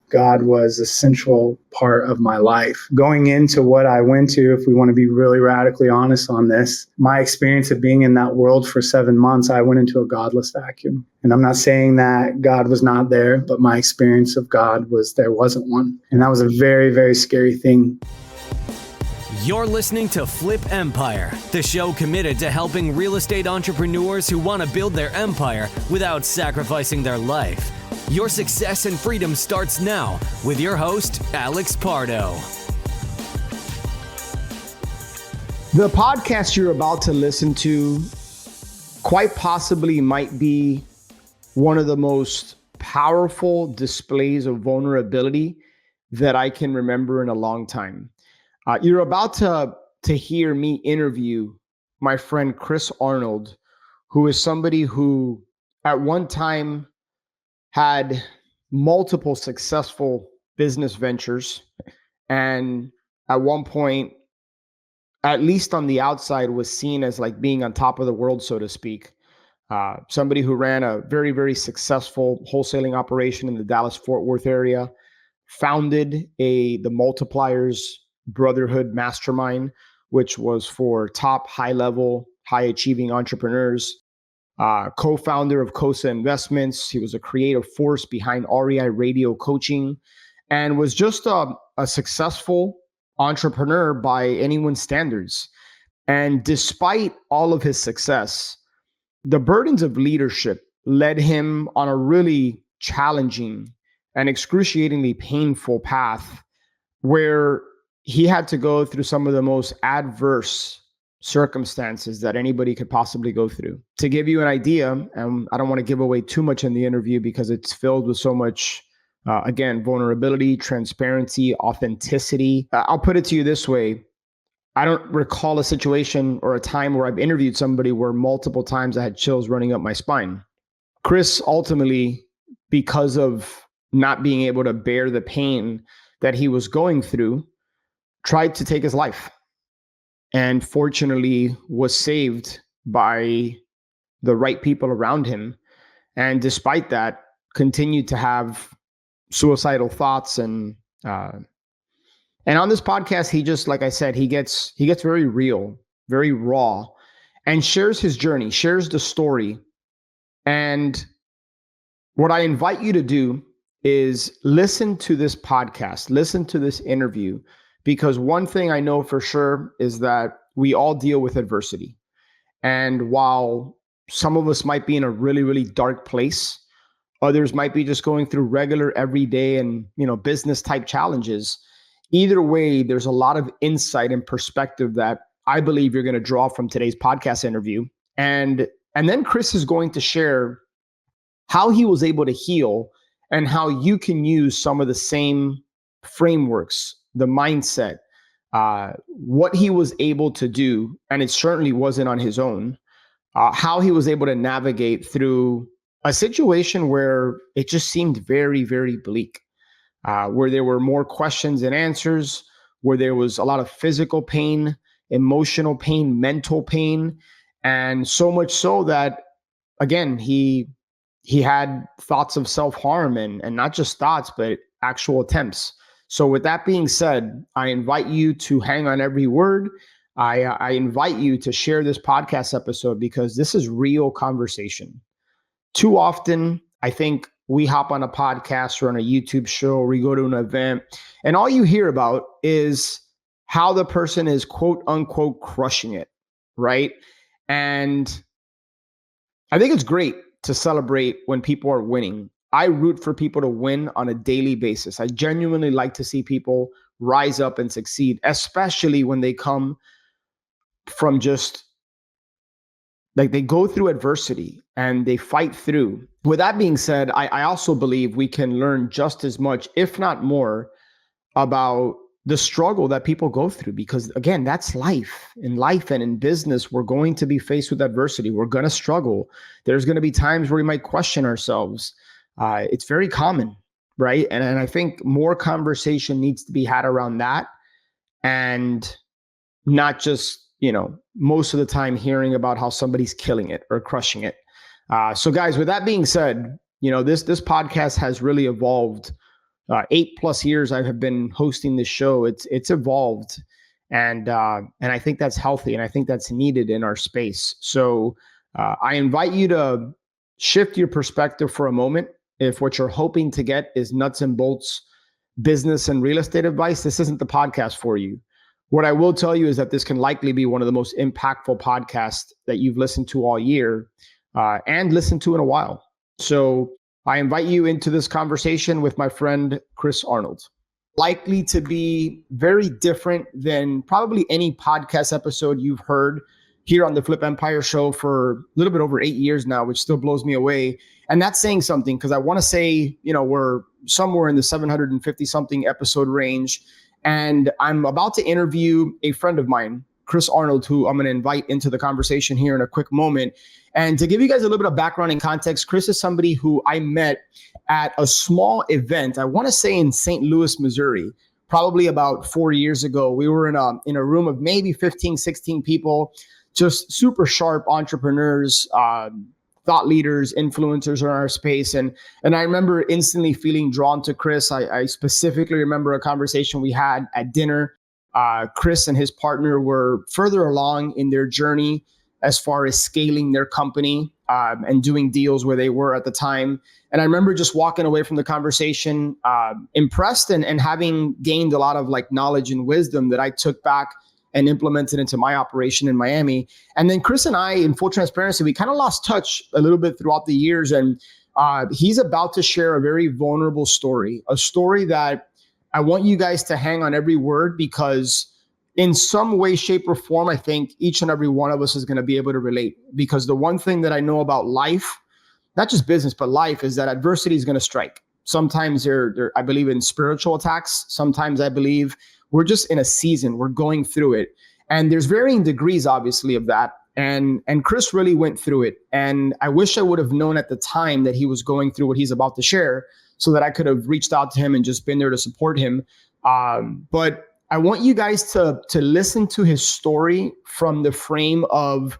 God was a central part of my life. Going into what I went to, if we want to be really radically honest on this, my experience of being in that world for 7 months, I went into a godless vacuum. And I'm not saying that God was not there, but my experience of God was there wasn't one. And that was a very, very scary thing. You're listening to Flip Empire, the show committed to helping real estate entrepreneurs who want to build their empire without sacrificing their life. Your success and freedom starts now with your host, Alex Pardo. The podcast you're about to listen to quite possibly might be one of the most powerful displays of vulnerability that I can remember in a long time. You're about to hear me interview my friend Chris Arnold, who is somebody who at one time had multiple successful business ventures, and at one point, at least on the outside, was seen as like being on top of the world, so to speak. Somebody who ran a very, very successful wholesaling operation in the Dallas-Fort Worth area, founded the Multipliers Brotherhood Mastermind, which was for top high-level, high-achieving entrepreneurs. Co-founder of Cosa Investments. He was a creative force behind REI Radio Coaching, and was just a successful entrepreneur by anyone's standards. And despite all of his success, the burdens of leadership led him on a really challenging and excruciatingly painful path where he had to go through some of the most adverse circumstances that anybody could possibly go through. To give you an idea, and I don't want to give away too much in the interview because it's filled with so much, again, vulnerability, transparency, authenticity. I'll put it to you this way. I don't recall a situation or a time where I've interviewed somebody where multiple times I had chills running up my spine. Chris ultimately, because of not being able to bear the pain that he was going through, tried to take his life. And fortunately was saved by the right people around him. And despite that, continued to have suicidal thoughts. And on this podcast, he just, like I said, he gets very real, very raw, and shares his journey, shares the story. And what I invite you to do is listen to this podcast, listen to this interview, because one thing I know for sure is that we all deal with adversity. And while some of us might be in a really, really dark place, others might be just going through regular everyday and, business type challenges. Either way, there's a lot of insight and perspective that I believe you're going to draw from today's podcast interview. And then Chris is going to share how he was able to heal and how you can use some of the same frameworks, the mindset, what he was able to do, and it certainly wasn't on his own, how he was able to navigate through a situation where it just seemed very, very bleak, where there were more questions than answers, where there was a lot of physical pain, emotional pain, mental pain, and so much so that, again, he had thoughts of self-harm and not just thoughts, but actual attempts. So with that being said, I invite you to hang on every word. I invite you to share this podcast episode because this is real conversation. Too often, I think we hop on a podcast or on a YouTube show, or we go to an event, and all you hear about is how the person is quote unquote crushing it, right? And I think it's great to celebrate when people are winning. I root for people to win on a daily basis. I genuinely like to see people rise up and succeed, especially when they come from just like they go through adversity and they fight through. With that being said, I also believe we can learn just as much, if not more, about the struggle that people go through, because again, that's life. In life and in business, we're going to be faced with adversity. We're going to struggle. There's going to be times where we might question ourselves. It's very common, right? And I think more conversation needs to be had around that, and not just, most of the time hearing about how somebody's killing it or crushing it. So guys, with that being said, this podcast has really evolved 8+ years I have been hosting this show. It's evolved, and I think that's healthy, and I think that's needed in our space. So I invite you to shift your perspective for a moment. If what you're hoping to get is nuts and bolts business and real estate advice, this isn't the podcast for you. What I will tell you is that this can likely be one of the most impactful podcasts that you've listened to all year and listened to in a while. So I invite you into this conversation with my friend, Chris Arnold. Likely to be very different than probably any podcast episode you've heard here on the Flip Empire show for a little bit over 8 years now, which still blows me away. And that's saying something, because I want to say, we're somewhere in the 750 something episode range. And I'm about to interview a friend of mine, Chris Arnold, who I'm going to invite into the conversation here in a quick moment. And to give you guys a little bit of background and context, Chris is somebody who I met at a small event, I want to say in St. Louis, Missouri, probably about 4 years ago. We were in a room of maybe 15, 16 people, just super sharp entrepreneurs, thought leaders, influencers in our space. And I remember instantly feeling drawn to Chris. I specifically remember a conversation we had at dinner. Chris and his partner were further along in their journey as far as scaling their company and doing deals where they were at the time. And I remember just walking away from the conversation impressed and having gained a lot of knowledge and wisdom that I took back and implemented into my operation in Miami. And then Chris and I, in full transparency, we kind of lost touch a little bit throughout the years. And he's about to share a very vulnerable story, a story that I want you guys to hang on every word, because in some way, shape, or form, I think each and every one of us is going to be able to relate. Because the one thing that I know about life, not just business, but life, is that adversity is going to strike. Sometimes I believe in spiritual attacks. Sometimes I believe we're just in a season, we're going through it. And there's varying degrees, obviously, of that. And Chris really went through it. And I wish I would have known at the time that he was going through what he's about to share, so that I could have reached out to him and just been there to support him. But I want you guys to listen to his story from the frame of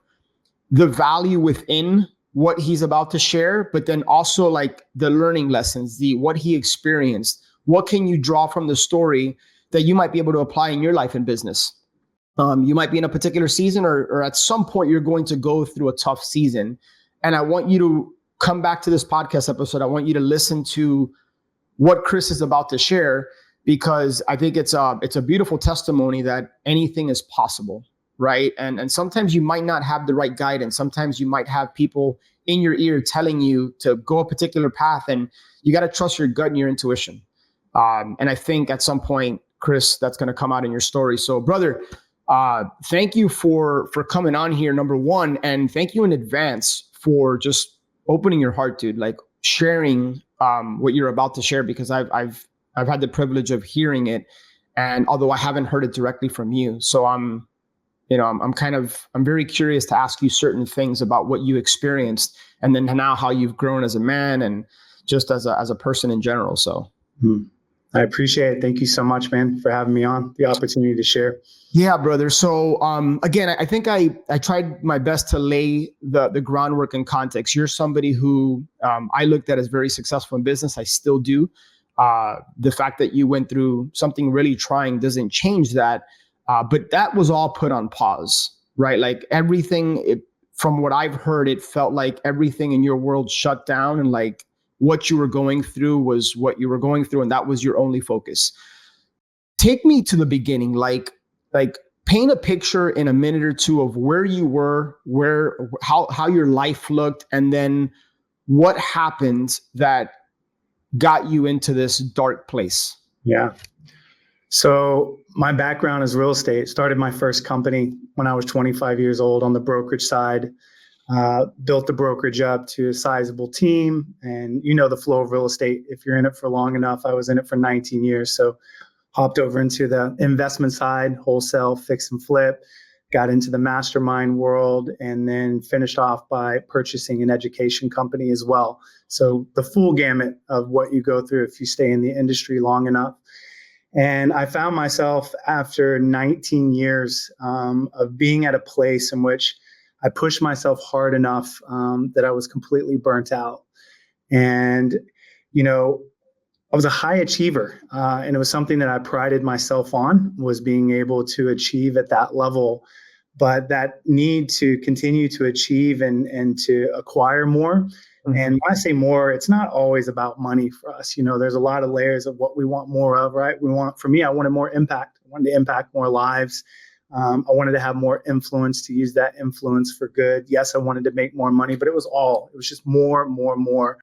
the value within what he's about to share, but then also the learning lessons, what he experienced. What can you draw from the story that you might be able to apply in your life and business? You might be in a particular season, or at some point you're going to go through a tough season. And I want you to come back to this podcast episode. I want you to listen to what Chris is about to share, because I think it's a beautiful testimony that anything is possible, right? And sometimes you might not have the right guidance. Sometimes you might have people in your ear telling you to go a particular path, and you got to trust your gut and your intuition. And I think at some point, Chris, that's going to come out in your story. So, brother, thank you for coming on here, number one, and thank you in advance for just opening your heart, dude. Sharing what you're about to share, because I've had the privilege of hearing it, and although I haven't heard it directly from you, so I'm very curious to ask you certain things about what you experienced, and then now how you've grown as a man and just as a person in general. So. I appreciate it. Thank you so much, man, for having me on, the opportunity to share. Yeah, brother. So again, I think I tried my best to lay the groundwork and context. You're somebody who I looked at as very successful in business. I still do. The fact that you went through something really trying doesn't change that. But that was all put on pause, right? Everything, from what I've heard, it felt like everything in your world shut down, and what you were going through was what you were going through, and that was your only focus. Take me to the beginning, paint a picture in a minute or two of where you were, how your life looked, and then what happened that got you into this dark place. Yeah. So my background is real estate. Started my first company when I was 25 years old on the brokerage side. Built the brokerage up to a sizable team, and the flow of real estate. If you're in it for long enough, I was in it for 19 years. So hopped over into the investment side, wholesale, fix and flip, got into the mastermind world, and then finished off by purchasing an education company as well. So the full gamut of what you go through if you stay in the industry long enough. And I found myself after 19 years of being at a place in which I pushed myself hard enough that I was completely burnt out. And, I was a high achiever, and it was something that I prided myself on, was being able to achieve at that level. But that need to continue to achieve and to acquire more. And when I say more, it's not always about money for us. There's a lot of layers of what we want more of, right? For me, I wanted more impact. I wanted to impact more lives. I wanted to have more influence, to use that influence for good. Yes, I wanted to make more money, but it was just more, more, more.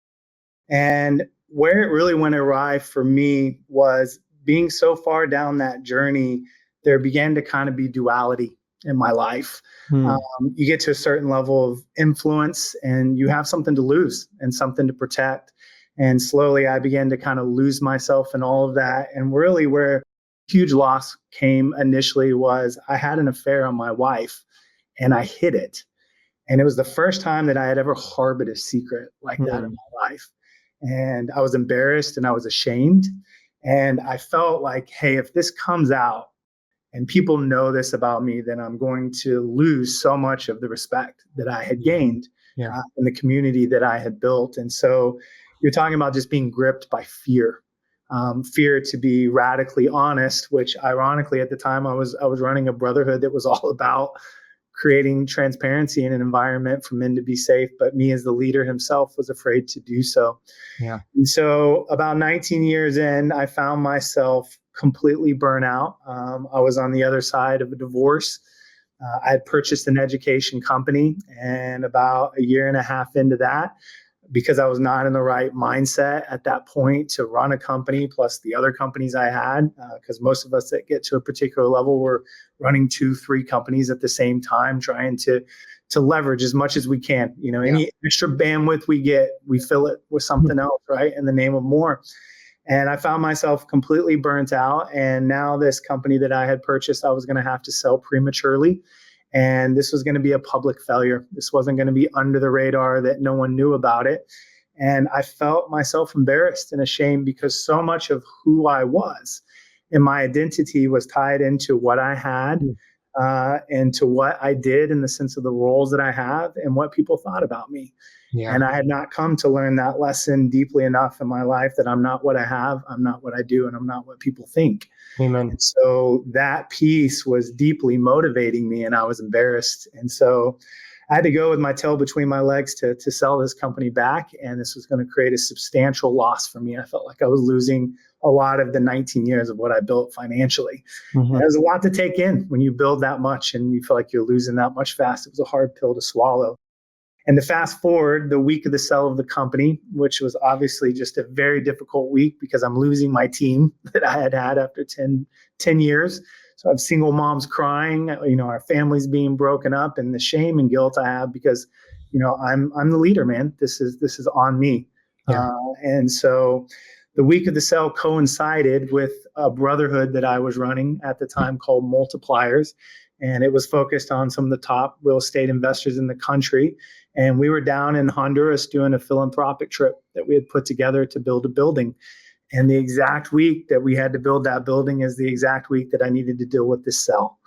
And where it really went awry for me was being so far down that journey, there began to kind of be duality in my life. You get to a certain level of influence and you have something to lose and something to protect. And slowly I began to kind of lose myself in all of that. And really where huge loss came initially was I had an affair on my wife and I hid it. And it was the first time that I had ever harbored a secret like that in my life. And I was embarrassed and I was ashamed. And I felt like, hey, if this comes out and people know this about me, then I'm going to lose so much of the respect that I had gained in the community that I had built. And so you're talking about just being gripped by fear. Fear, to be radically honest, which ironically at the time I was running a brotherhood that was all about creating transparency in an environment for men to be safe, but me as the leader himself was afraid to do so. Yeah. And so about 19 years in, I found myself completely burnt out. I was on the other side of a divorce. I had purchased an education company, and about a year and a half into that, because I was not in the right mindset at that point to run a company, plus the other companies I had, because most of us that get to a particular level were running 2-3 companies at the same time, trying to leverage as much as we can. Any extra bandwidth we get, we fill it with something else, right? In the name of more. And I found myself completely burnt out. And now this company that I had purchased, I was going to have to sell prematurely. And this was going to be a public failure. This wasn't going to be under the radar, that no one knew about it. And I felt myself embarrassed and ashamed because so much of who I was and my identity was tied into what I had and to what I did, in the sense of the roles that I have and what people thought about me. Yeah. And I had not come to learn that lesson deeply enough in my life, that I'm not what I have, I'm not what I do, and I'm not what people think. Amen. And so that piece was deeply motivating me, and I was embarrassed. And so I had to go with my tail between my legs to sell this company back. And this was going to create a substantial loss for me. I felt like I was losing a lot of the 19 years of what I built financially. And it was a lot to take in when you build that much and you feel like you're losing that much fast. It was a hard pill to swallow. And to fast forward, the week of the sale of the company, which was obviously just a very difficult week because I'm losing my team that I had after 10 years. So I have single moms crying, our family's being broken up, and the shame and guilt I have because, I'm the leader, man. This is on me. Yeah. And so the week of the sale coincided with a brotherhood that I was running at the time called Multipliers. And it was focused on some of the top real estate investors in the country. And we were down in Honduras doing a philanthropic trip that we had put together to build a building. And the exact week that we had to build that building is the exact week that I needed to deal with this sale.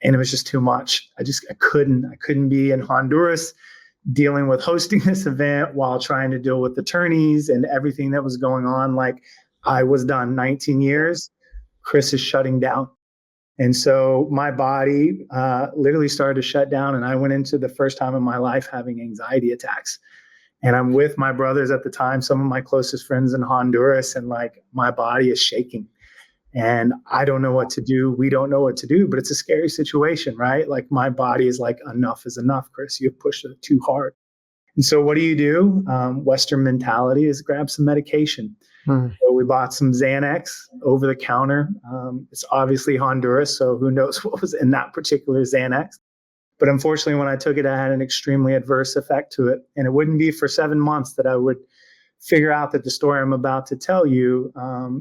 And it was just too much. I couldn't be in Honduras dealing with hosting this event while trying to deal with attorneys and everything that was going on. Like, I was done. 19 years, Chris is shutting down. And so my body literally started to shut down, and I went into the first time in my life having anxiety attacks. And I'm with my brothers at the time, some of my closest friends in Honduras, and like, my body is shaking. And I don't know what to do. We don't know what to do, but it's a scary situation, right? Like, my body is like, enough is enough, Chris. You have pushed it too hard. And so what do? Western mentality is grab some medication. So we bought some Xanax over the counter. It's obviously Honduras, so who knows what was in that particular Xanax. But unfortunately, when I took it, I had an extremely adverse effect to it. And it wouldn't be for 7 months that I would figure out that the story I'm about to tell you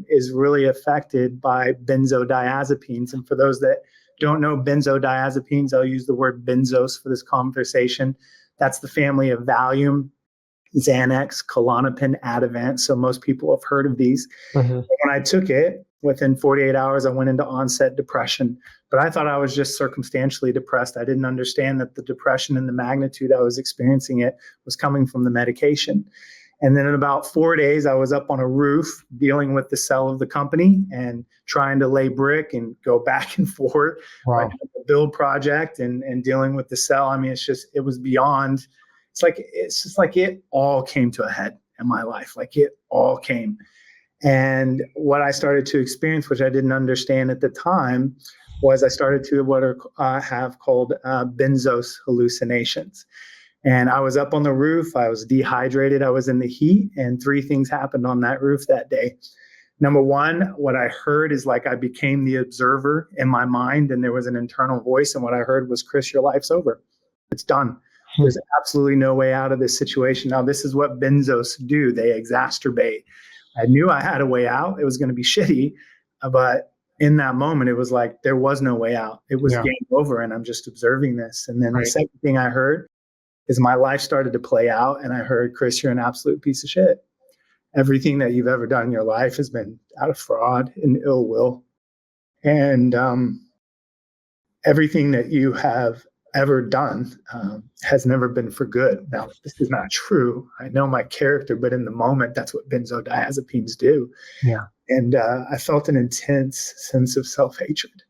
is really affected by benzodiazepines. And for those that don't know benzodiazepines, I'll use the word benzos for this conversation. That's the family of Valium, Xanax, Klonopin, Ativan. So most people have heard of these. When I took it, within 48 hours, I went into onset depression. But I thought I was just circumstantially depressed. I didn't understand that the depression and the magnitude I was experiencing it was coming from the medication. And then in about 4 days, I was up on a roof dealing with the sale of the company and trying to lay brick and go back and forth, Wow. like a build project and dealing with the sale. I mean, it was beyond, it's just like it all came to a head in my life. Like it all came. And what I started to experience, which I didn't understand at the time, was I started to have called benzos hallucinations. And I was up on the roof. I was dehydrated. I was in the heat. And 3 things happened on that roof that day. Number one, what I heard is like I became the observer in my mind, and there was an internal voice. And what I heard was, Chris, your life's over. It's done. There's absolutely no way out of this situation. Now, this is what benzos do. They exacerbate. I knew I had a way out. It was going to be shitty. But in that moment, it was like there was no way out. It was game over, and I'm just observing this. And then the second thing I heard is my life started to play out, and I heard, Chris, you're an absolute piece of shit. Everything that you've ever done in your life has been out of fraud and ill will. And everything that you have ever done has never been for good. Now, this is not true. I know my character, but in the moment, that's what benzodiazepines do. Yeah. And I felt an intense sense of self-hatred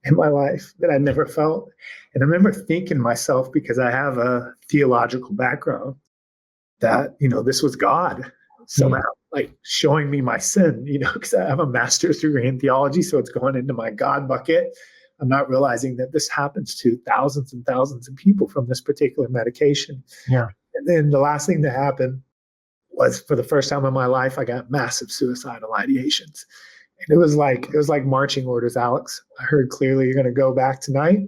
in my life that I never felt. And I remember thinking to myself, because I have a theological background, that, this was God somehow, like showing me my sin, because I have a master's degree in theology. So it's going into my God bucket. I'm not realizing that this happens to thousands and thousands of people from this particular medication. Yeah. And then the last thing that happened was, for the first time in my life, I got massive suicidal ideations. And it was like marching orders, Alex. I heard clearly, you're going to go back tonight,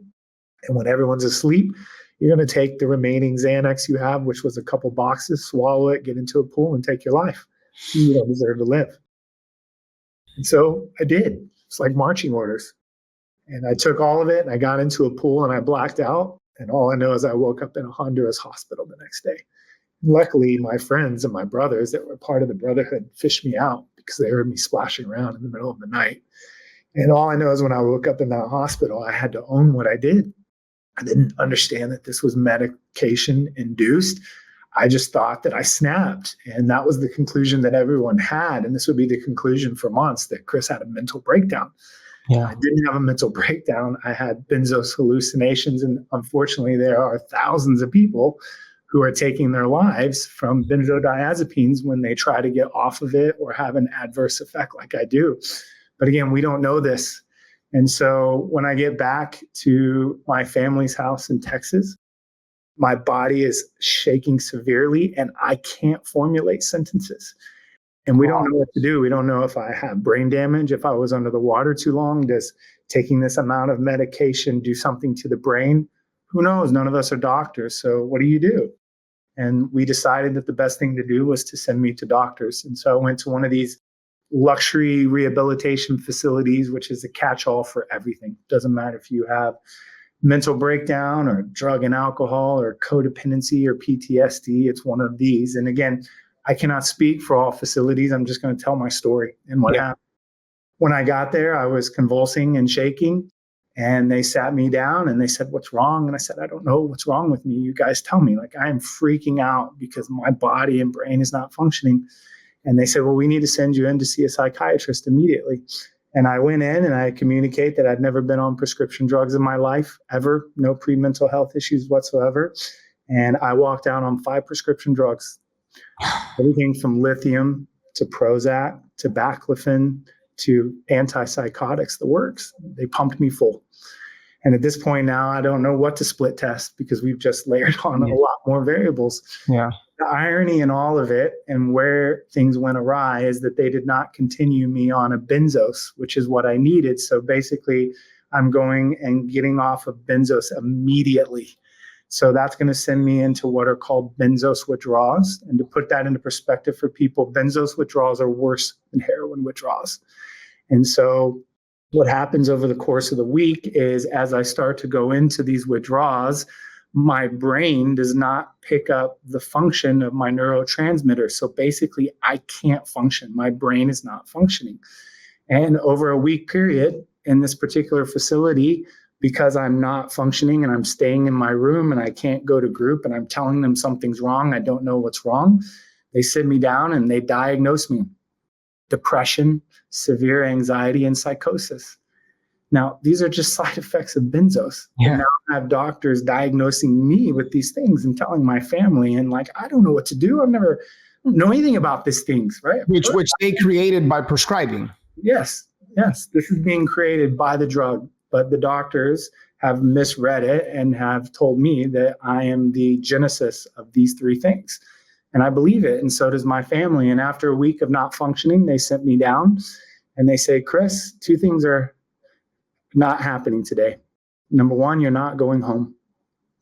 and when everyone's asleep, you're going to take the remaining Xanax you have, which was a couple boxes, swallow it, get into a pool, and take your life. You don't deserve to live. And so I did. It's like marching orders. And I took all of it, and I got into a pool, and I blacked out. And all I know is I woke up in a Honduras hospital the next day. Luckily, my friends and my brothers that were part of the brotherhood fished me out, because they heard me splashing around in the middle of the night. And all I know is when I woke up in that hospital, I had to own what I did. I didn't understand that this was medication induced. I just thought that I snapped. And that was the conclusion that everyone had. And this would be the conclusion for months, that Chris had a mental breakdown. Yeah. I didn't have a mental breakdown. I had benzos hallucinations. And unfortunately, there are thousands of people who are taking their lives from benzodiazepines when they try to get off of it or have an adverse effect like I do. But again, we don't know this. And so when I get back to my family's house in Texas, my body is shaking severely and I can't formulate sentences. And we don't know what to do. We don't know if I have brain damage, if I was under the water too long. Does taking this amount of medication do something to the brain? Who knows? None of us are doctors. So what do you do? And we decided that the best thing to do was to send me to doctors. And so I went to one of these luxury rehabilitation facilities, which is a catch-all for everything. Doesn't matter if you have mental breakdown or drug and alcohol or codependency or PTSD. It's one of these. And again, I cannot speak for all facilities. I'm just going to tell my story and what happened. When I got there, I was convulsing and shaking, and they sat me down and they said, "What's wrong?" And I said, "I don't know what's wrong with me. You guys tell me." Like, I am freaking out because my body and brain is not functioning. And they said, "Well, we need to send you in to see a psychiatrist immediately." And I went in and I communicate that I'd never been on prescription drugs in my life, ever, no pre-mental health issues whatsoever. And I walked out on 5 prescription drugs. Everything from lithium to Prozac to baclofen to antipsychotics, the works. They pumped me full. And at this point now, I don't know what to split test because we've just layered on a lot more variables. Yeah. The irony in all of it and where things went awry is that they did not continue me on a benzos, which is what I needed. So basically, I'm going and getting off of benzos immediately. So that's going to send me into what are called benzos withdrawals. And to put that into perspective for people, benzos withdrawals are worse than heroin withdrawals. And so what happens over the course of the week is, as I start to go into these withdrawals, my brain does not pick up the function of my neurotransmitter. So basically, I can't function. My brain is not functioning. And over a week period in this particular facility, because I'm not functioning and I'm staying in my room and I can't go to group and I'm telling them something's wrong, I don't know what's wrong, They sit me down and they diagnose me: depression, severe anxiety, and psychosis. Now, these are just side effects of benzos. Yeah. And now I have doctors diagnosing me with these things and telling my family, and like, I don't know what to do. I don't know anything about these things, right? Which they created by prescribing. Yes. This is being created by the drug, but the doctors have misread it and have told me that I am the genesis of these three things. And I believe it. And so does my family. And after a week of not functioning, they sent me down and they say, Chris, two things are not happening today. Number one, you're not going home.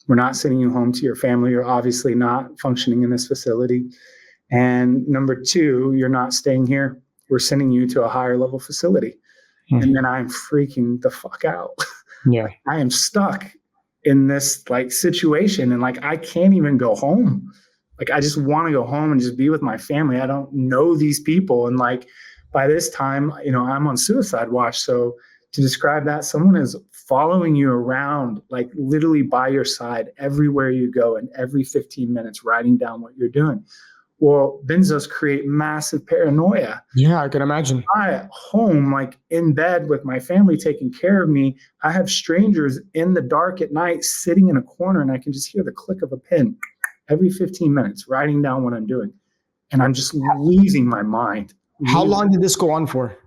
We're not sending you home to your family. You're obviously not functioning in this facility. And number two, you're not staying here. We're sending you to a higher level facility. Mm-hmm. And then I'm freaking the fuck out. Yeah. I am stuck in this like situation, and like, I can't even go home. Like, I just want to go home and just be with my family. I don't know these people. And like, by this time, I'm on suicide watch. So to describe that, someone is following you around, like literally by your side everywhere you go, and every 15 minutes writing down what you're doing. Well, benzos create massive paranoia. Yeah, I can imagine. At home, like in bed with my family taking care of me, I have strangers in the dark at night sitting in a corner, and I can just hear the click of a pen every 15 minutes, writing down what I'm doing. And I'm just losing my mind. How long did this go on for?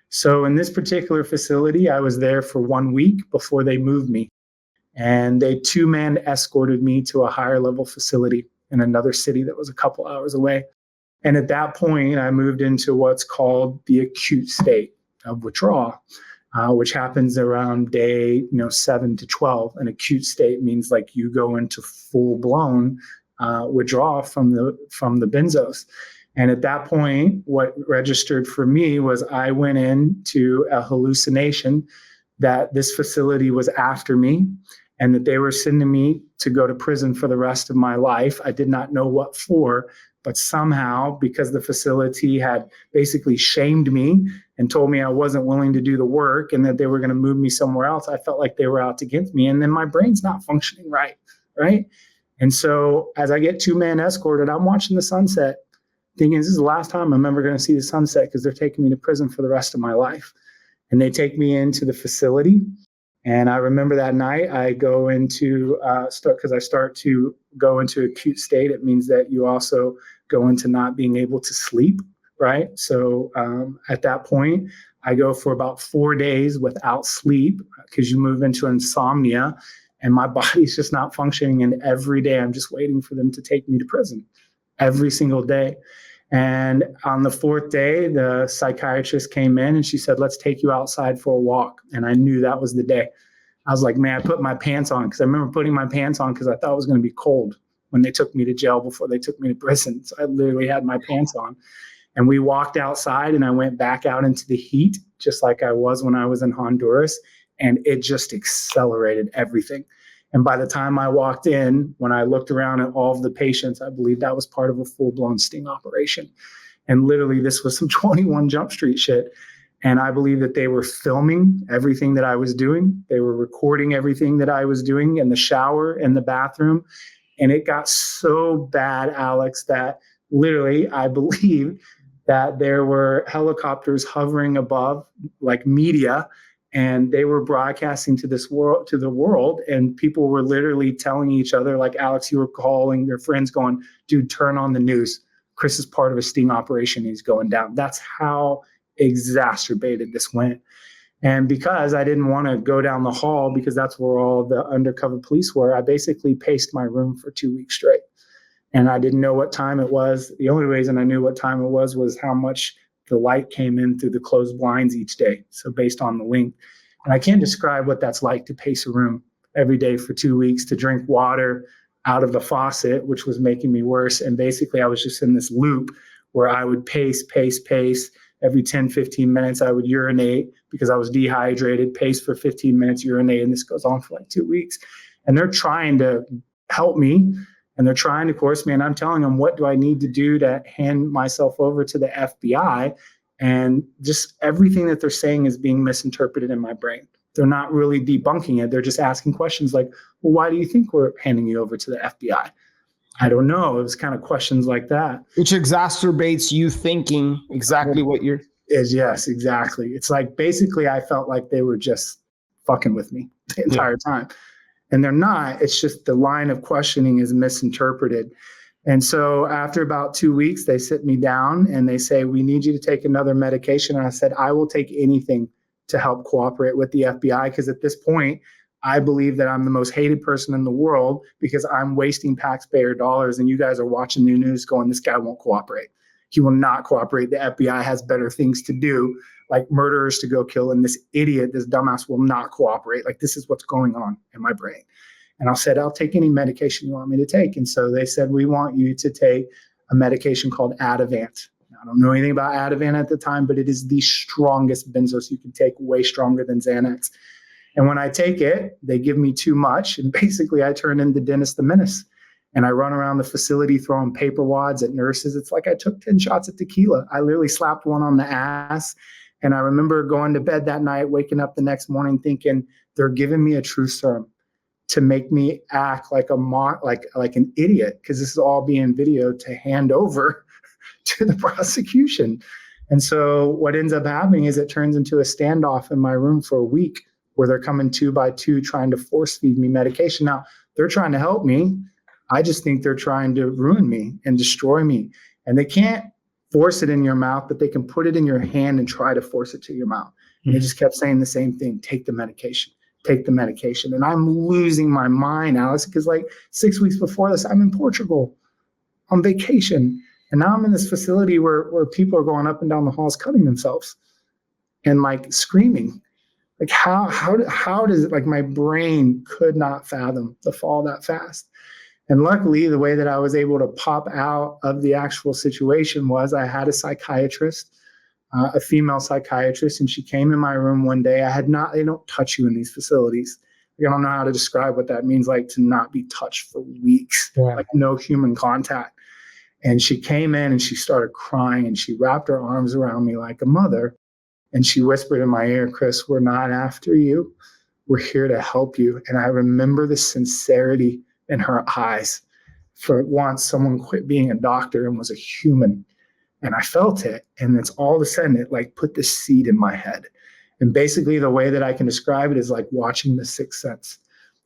So in this particular facility, I was there for 1 week before they moved me. And they 2-man escorted me to a higher level facility in another city that was a couple hours away. And at that point, I moved into what's called the acute state of withdrawal, which happens around day 7 to 12. An acute state means like you go into full-blown withdrawal from the benzos. And at that point, what registered for me was I went into a hallucination that this facility was after me and that they were sending me to go to prison for the rest of my life. I did not know what for, but somehow, because the facility had basically shamed me and told me I wasn't willing to do the work and that they were going to move me somewhere else, I felt like they were out to get me. And then my brain's not functioning right? And so as I get 2-man escorted, I'm watching the sunset, thinking this is the last time I'm ever going to see the sunset because they're taking me to prison for the rest of my life. And they take me into the facility. And I remember that night I go into, because I start to go into acute state. It means that you also go into not being able to sleep, right? So at that point, I go for about 4 days without sleep because you move into insomnia and my body's just not functioning. And every day I'm just waiting for them to take me to prison every single day. And on the 4th day, the psychiatrist came in and she said, let's take you outside for a walk. And I knew that was the day. I was like, man, I put my pants on because I remember putting my pants on because I thought it was going to be cold when they took me to jail before they took me to prison. So I literally had my pants on. And we walked outside and I went back out into the heat, just like I was when I was in Honduras. And it just accelerated everything. And by the time I walked in, when I looked around at all of the patients, I believe that was part of a full-blown sting operation. And literally, this was some 21 Jump Street shit. And I believe that they were filming everything that I was doing. They were recording everything that I was doing in the shower, in the bathroom. And it got so bad, Alex, that literally, I believe that there were helicopters hovering above, like media, and they were broadcasting to the world, and people were literally telling each other, like, Alex, you were calling your friends going, dude, turn on the news. Chris is part of a sting operation. He's going down. That's how exacerbated this went. And because I didn't want to go down the hall because that's where all the undercover police were, I basically paced my room for 2 weeks straight. And I didn't know what time it was. The only reason I knew what time it was how much the light came in through the closed blinds each day. So based on the length. And I can't describe what that's like to pace a room every day for 2 weeks, to drink water out of the faucet, which was making me worse. And basically I was just in this loop where I would pace. Every 10, 15 minutes, I would urinate because I was dehydrated, pace for 15 minutes, urinate. And this goes on for like 2 weeks. And they're trying to help me. And they're trying to course me, and I'm telling them, what do I need to do to hand myself over to the FBI? And just everything that they're saying is being misinterpreted in my brain. They're not really debunking it. They're just asking questions like, well, why do you think we're handing you over to the FBI? I don't know. It was kind of questions like that. Which exacerbates you thinking exactly what you're... Yes, exactly. It's like basically I felt like they were just fucking with me the entire time. And they're not. It's just the line of questioning is misinterpreted. And so after about 2 weeks, they sit me down and they say, we need you to take another medication. And I said, I will take anything to help cooperate with the FBI, because at this point, I believe that I'm the most hated person in the world because I'm wasting taxpayer dollars. And you guys are watching the news going, this guy won't cooperate. He will not cooperate. The FBI has better things to do, like murderers to go kill. And this idiot, this dumbass will not cooperate. Like, this is what's going on in my brain. And I said, I'll take any medication you want me to take. And so they said, we want you to take a medication called Ativan. Now, I don't know anything about Ativan at the time, but it is the strongest benzos you can take, way stronger than Xanax. And when I take it, they give me too much. And basically, I turn into Dennis the Menace. And I run around the facility throwing paper wads at nurses. It's like I took 10 shots of tequila. I literally slapped one on the ass. And I remember going to bed that night, waking up the next morning thinking, they're giving me a truth serum to make me act like like an idiot, because this is all being videoed to hand over to the prosecution. And so what ends up happening is it turns into a standoff in my room for a week where they're coming 2 by 2 trying to force feed me medication. Now, they're trying to help me. I just think they're trying to ruin me and destroy me. And they can't force it in your mouth, but they can put it in your hand and try to force it to your mouth. And they just kept saying the same thing, take the medication. Take the medication. And I'm losing my mind, Alex, because like 6 weeks before this, I'm in Portugal on vacation. And now I'm in this facility where people are going up and down the halls cutting themselves and like screaming. Like how does it, like, my brain could not fathom the fall that fast. And luckily, the way that I was able to pop out of the actual situation was I had a psychiatrist, a female psychiatrist, and she came in my room one day. They don't touch you in these facilities. I don't know how to describe what that means, like to not be touched for weeks, like no human contact. And she came in and she started crying and she wrapped her arms around me like a mother. And she whispered in my ear, Chris, we're not after you. We're here to help you. And I remember the sincerity in her eyes. For once, someone quit being a doctor and was a human. And I felt it. And it's all of a sudden, it like put this seed in my head. And basically the way that I can describe it is like watching The Sixth Sense.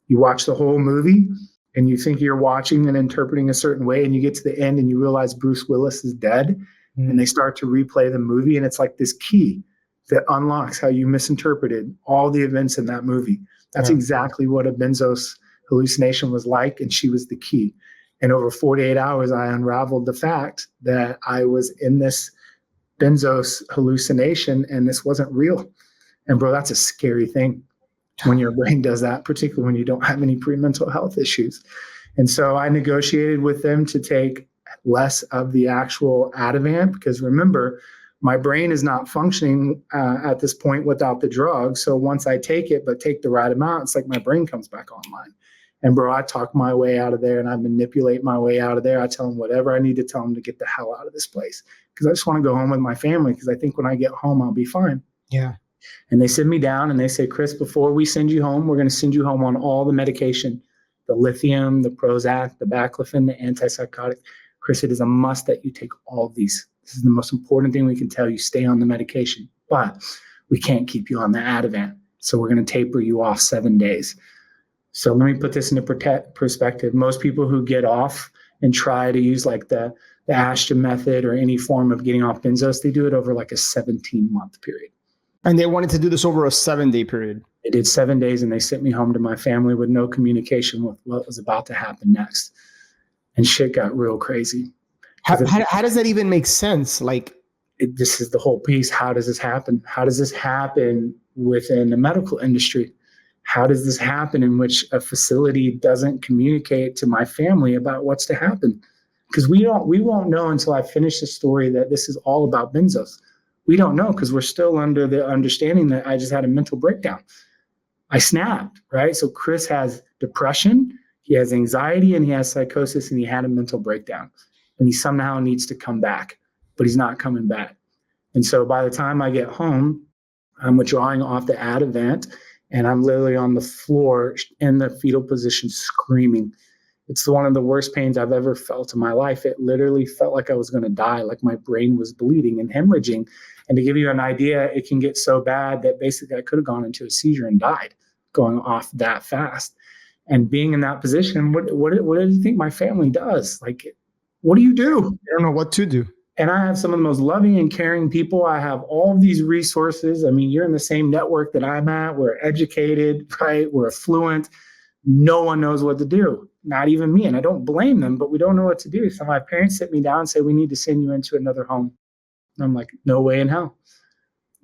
You watch the whole movie and you think you're watching and interpreting a certain way. And you get to the end and you realize Bruce Willis is dead. And they start to replay the movie. And it's like this key that unlocks how you misinterpreted all the events in that movie. That's exactly what a benzos hallucination was like. And she was the key. And over 48 hours, I unraveled the fact that I was in this benzos hallucination and this wasn't real. And bro, that's a scary thing when your brain does that, particularly when you don't have any pre-mental health issues. And so I negotiated with them to take less of the actual Ativan, because remember, my brain is not functioning at this point without the drug. So once I take it, but take the right amount, it's like my brain comes back online. And bro, I talk my way out of there and I manipulate my way out of there. I tell them whatever I need to tell them to get the hell out of this place, because I just want to go home with my family, because I think when I get home, I'll be fine. Yeah. And they sit me down and they say, Chris, before we send you home, we're going to send you home on all the medication, the lithium, the Prozac, the baclofen, the antipsychotic. Chris, it is a must that you take all of these. This is the most important thing we can tell you. Stay on the medication, but we can't keep you on the Ativan. So we're going to taper you off 7 days. So let me put this into perspective. Most people who get off and try to use like the Ashton method or any form of getting off benzos, they do it over like a 17-month period. And they wanted to do this over a 7-day period. They did 7 days and they sent me home to my family with no communication with what was about to happen next. And shit got real crazy. How does that even make sense? Like, this is the whole piece. How does this happen? How does this happen within the medical industry? How does this happen in which a facility doesn't communicate to my family about what's to happen? Because we won't know until I finish the story that this is all about benzos. We don't know, because we're still under the understanding that I just had a mental breakdown. I snapped, right? So Chris has depression, he has anxiety, and he has psychosis, and he had a mental breakdown. And he somehow needs to come back, but he's not coming back. And so by the time I get home, I'm withdrawing off the Ativan, and I'm literally on the floor in the fetal position screaming. It's one of the worst pains I've ever felt in my life. It literally felt like I was going to die, like my brain was bleeding and hemorrhaging. And to give you an idea, it can get so bad that basically I could have gone into a seizure and died going off that fast. And being in that position, what do you think my family does? Like, what do you do? I don't know what to do. And I have some of the most loving and caring people. I have all of these resources. I mean, you're in the same network that I'm at. We're educated, right? We're affluent. No one knows what to do, not even me. And I don't blame them, but we don't know what to do. So my parents sit me down and say, we need to send you into another home. And I'm like, no way in hell.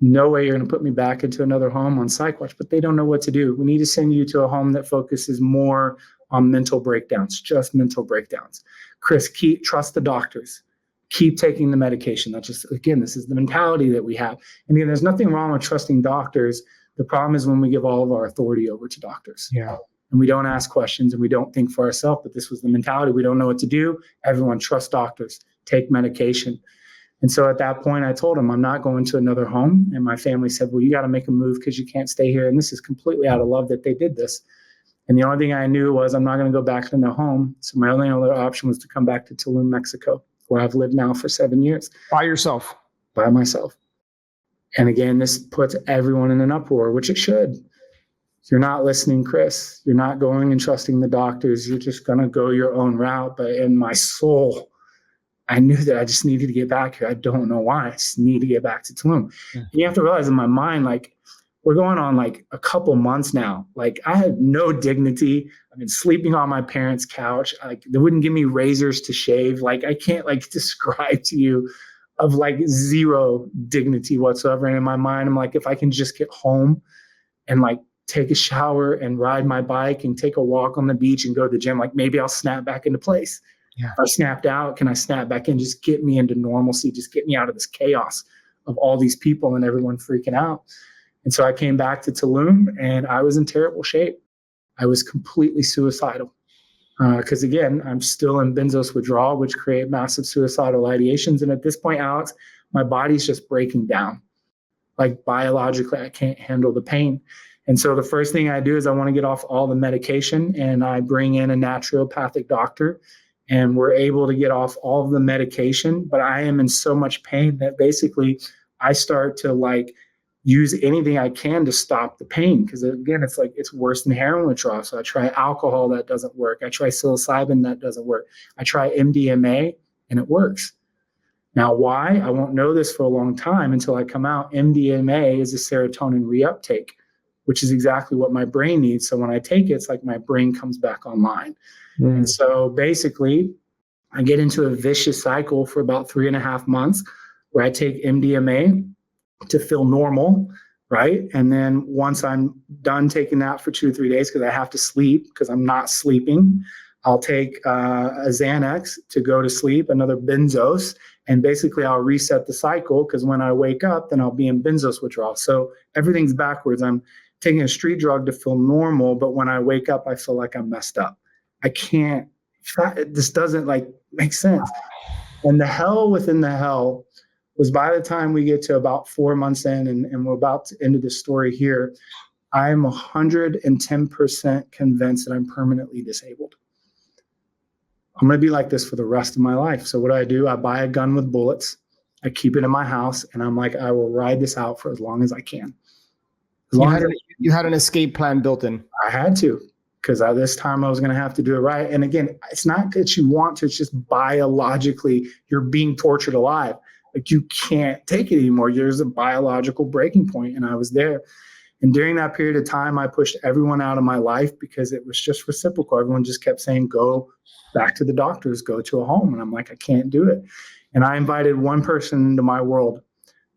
No way you're going to put me back into another home on psych watch, but they don't know what to do. We need to send you to a home that focuses more on mental breakdowns, just mental breakdowns. Chris, trust the doctors. Keep taking the medication. That's just, again, this is the mentality that we have. And again, there's nothing wrong with trusting doctors. The problem is when we give all of our authority over to doctors. Yeah. And we don't ask questions and we don't think for ourselves. But this was the mentality. We don't know what to do. Everyone trust doctors. Take medication. And so at that point, I told him, I'm not going to another home. And my family said, well, you got to make a move because you can't stay here. And this is completely out of love that they did this. And the only thing I knew was I'm not going to go back to the home. So my only other option was to come back to Tulum, Mexico, where I've lived now for 7 years. By yourself? By myself. And again, this puts everyone in an uproar, which it should. You're not listening, Chris. You're not going and trusting the doctors. You're just going to go your own route. But in my soul, I knew that I just needed to get back here. I don't know why. I just need to get back to Tulum. Yeah. You have to realize in my mind, like, we're going on like a couple months now. Like, I had no dignity. I've been sleeping on my parents' couch. Like, they wouldn't give me razors to shave. Like, I can't like describe to you of like zero dignity whatsoever. And in my mind, I'm like, if I can just get home and like take a shower and ride my bike and take a walk on the beach and go to the gym, like maybe I'll snap back into place. Yeah. If I snapped out, can I snap back in? Just get me into normalcy. Just get me out of this chaos of all these people and everyone freaking out. And so I came back to Tulum and I was in terrible shape. I was completely suicidal because, again, I'm still in benzos withdrawal, which create massive suicidal ideations. And at this point, Alex, my body's just breaking down. Like, biologically, I can't handle the pain. And so the first thing I do is I want to get off all the medication, and I bring in a naturopathic doctor, and we're able to get off all of the medication. But I am in so much pain that basically I start to like use anything I can to stop the pain. Because again, it's like, it's worse than heroin withdrawal. So I try alcohol, that doesn't work. I try psilocybin, that doesn't work. I try MDMA and it works. Now, why? I won't know this for a long time until I come out. MDMA is a serotonin reuptake, which is exactly what my brain needs. So when I take it, it's like my brain comes back online. And so basically I get into a vicious cycle for about 3.5 months where I take MDMA to feel normal, right? And then once I'm done taking that for 2 or 3 days, because I have to sleep because I'm not sleeping, I'll take a Xanax to go to sleep, another benzos, and basically I'll reset the cycle because when I wake up, then I'll be in benzos withdrawal. So everything's backwards. I'm taking a street drug to feel normal, but when I wake up, I feel like I'm messed up. I can't, this doesn't like make sense. And the hell within the hell was by the time we get to about 4 months in, and we're about to end the story here, I'm 110% convinced that I'm permanently disabled. I'm going to be like this for the rest of my life. So what do? I buy a gun with bullets. I keep it in my house, and I'm like, I will ride this out for as long as I can. You had an escape plan built in. I had to, because this time I was going to have to do it right. And again, it's not that you want to, it's just biologically, you're being tortured alive. Like, you can't take it anymore. There's a biological breaking point, and I was there. And during that period of time, I pushed everyone out of my life because it was just reciprocal. Everyone just kept saying, go back to the doctors, go to a home. And I'm like, I can't do it. And I invited one person into my world,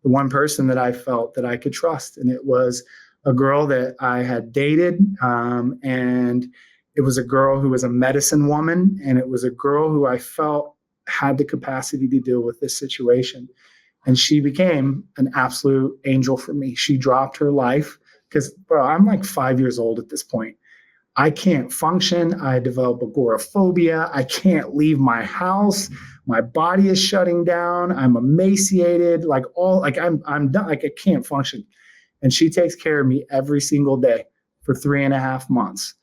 the one person that I felt that I could trust. And it was a girl that I had dated. And it was a girl who was a medicine woman. And it was a girl who I felt had the capacity to deal with this situation. And she became an absolute angel for me. She dropped her life because, bro, I'm like 5 years old at this point. I can't function. I develop agoraphobia. I can't leave my house. My body is shutting down. I'm emaciated. I'm done. Like, I can't function. And she takes care of me every single day for 3.5 months.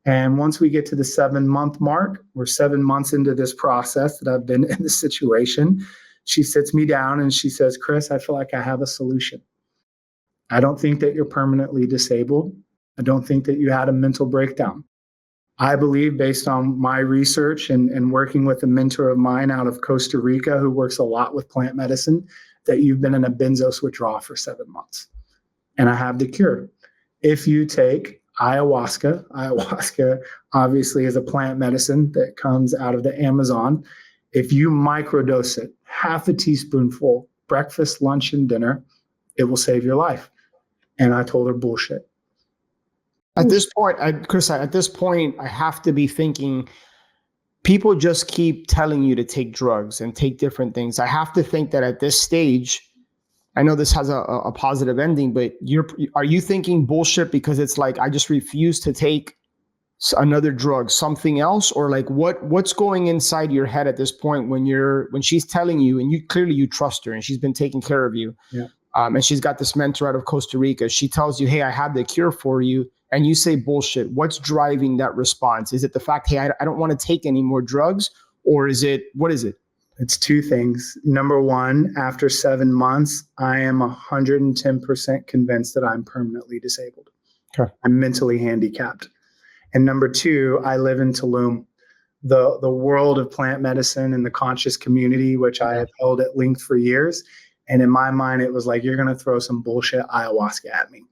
And once we get to the 7-month mark, we're 7 months into this process that I've been in this situation. She sits me down and she says, Chris, I feel like I have a solution. I don't think that you're permanently disabled. I don't think that you had a mental breakdown. I believe, based on my research and working with a mentor of mine out of Costa Rica who works a lot with plant medicine, that you've been in a benzos withdrawal for 7 months. And I have the cure. If you take ayahuasca obviously is a plant medicine that comes out of the Amazon. If you microdose it, half a teaspoonful, breakfast, lunch, and dinner, it will save your life. And I told her bullshit. At this point, Chris, at this point, I have to be thinking, people just keep telling you to take drugs and take different things. I have to think that at this stage, I know this has a positive ending, but are you thinking bullshit because it's like, I just refuse to take another drug, something else? Or like what's going inside your head at this point when she's telling you, and you trust her and she's been taking care of you. Yeah. And she's got this mentor out of Costa Rica. She tells you, hey, I have the cure for you. And you say bullshit. What's driving that response? Is it the fact, hey, I don't want to take any more drugs? Or what is it? It's two things. Number one, after 7 months, I am 110% convinced that I'm permanently disabled. Okay. I'm mentally handicapped. And number two, I live in Tulum, the world of plant medicine and the conscious community, which I have held at length for years. And in my mind, it was like, you're going to throw some bullshit ayahuasca at me.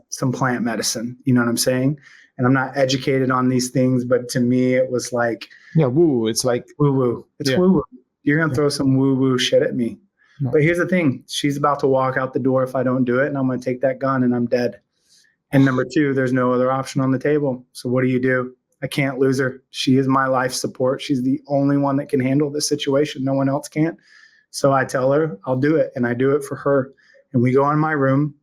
Some plant medicine, you know what I'm saying? And I'm not educated on these things, but to me, it was like, woo. It's like woo. It's woo. You're going to throw some woo shit at me. No. But here's the thing. She's about to walk out the door if I don't do it, and I'm going to take that gun and I'm dead. And number two, there's no other option on the table. So what do? I can't lose her. She is my life support. She's the only one that can handle this situation. No one else can. So I tell her I'll do it, and I do it for her. And we go in my room.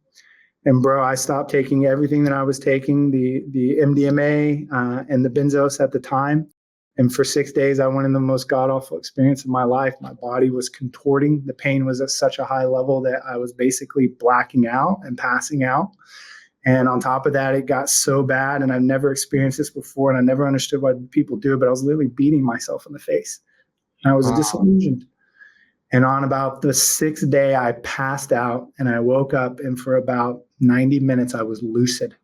And bro, I stopped taking everything that I was taking, the MDMA and the benzos at the time. And for 6 days, I went in the most god-awful experience of my life. My body was contorting. The pain was at such a high level that I was basically blacking out and passing out. And on top of that, it got so bad, and I've never experienced this before, and I never understood why people do it, but I was literally beating myself in the face. And I was disillusioned. And on about the 6th day, I passed out and I woke up, and for about 90 minutes, I was lucid,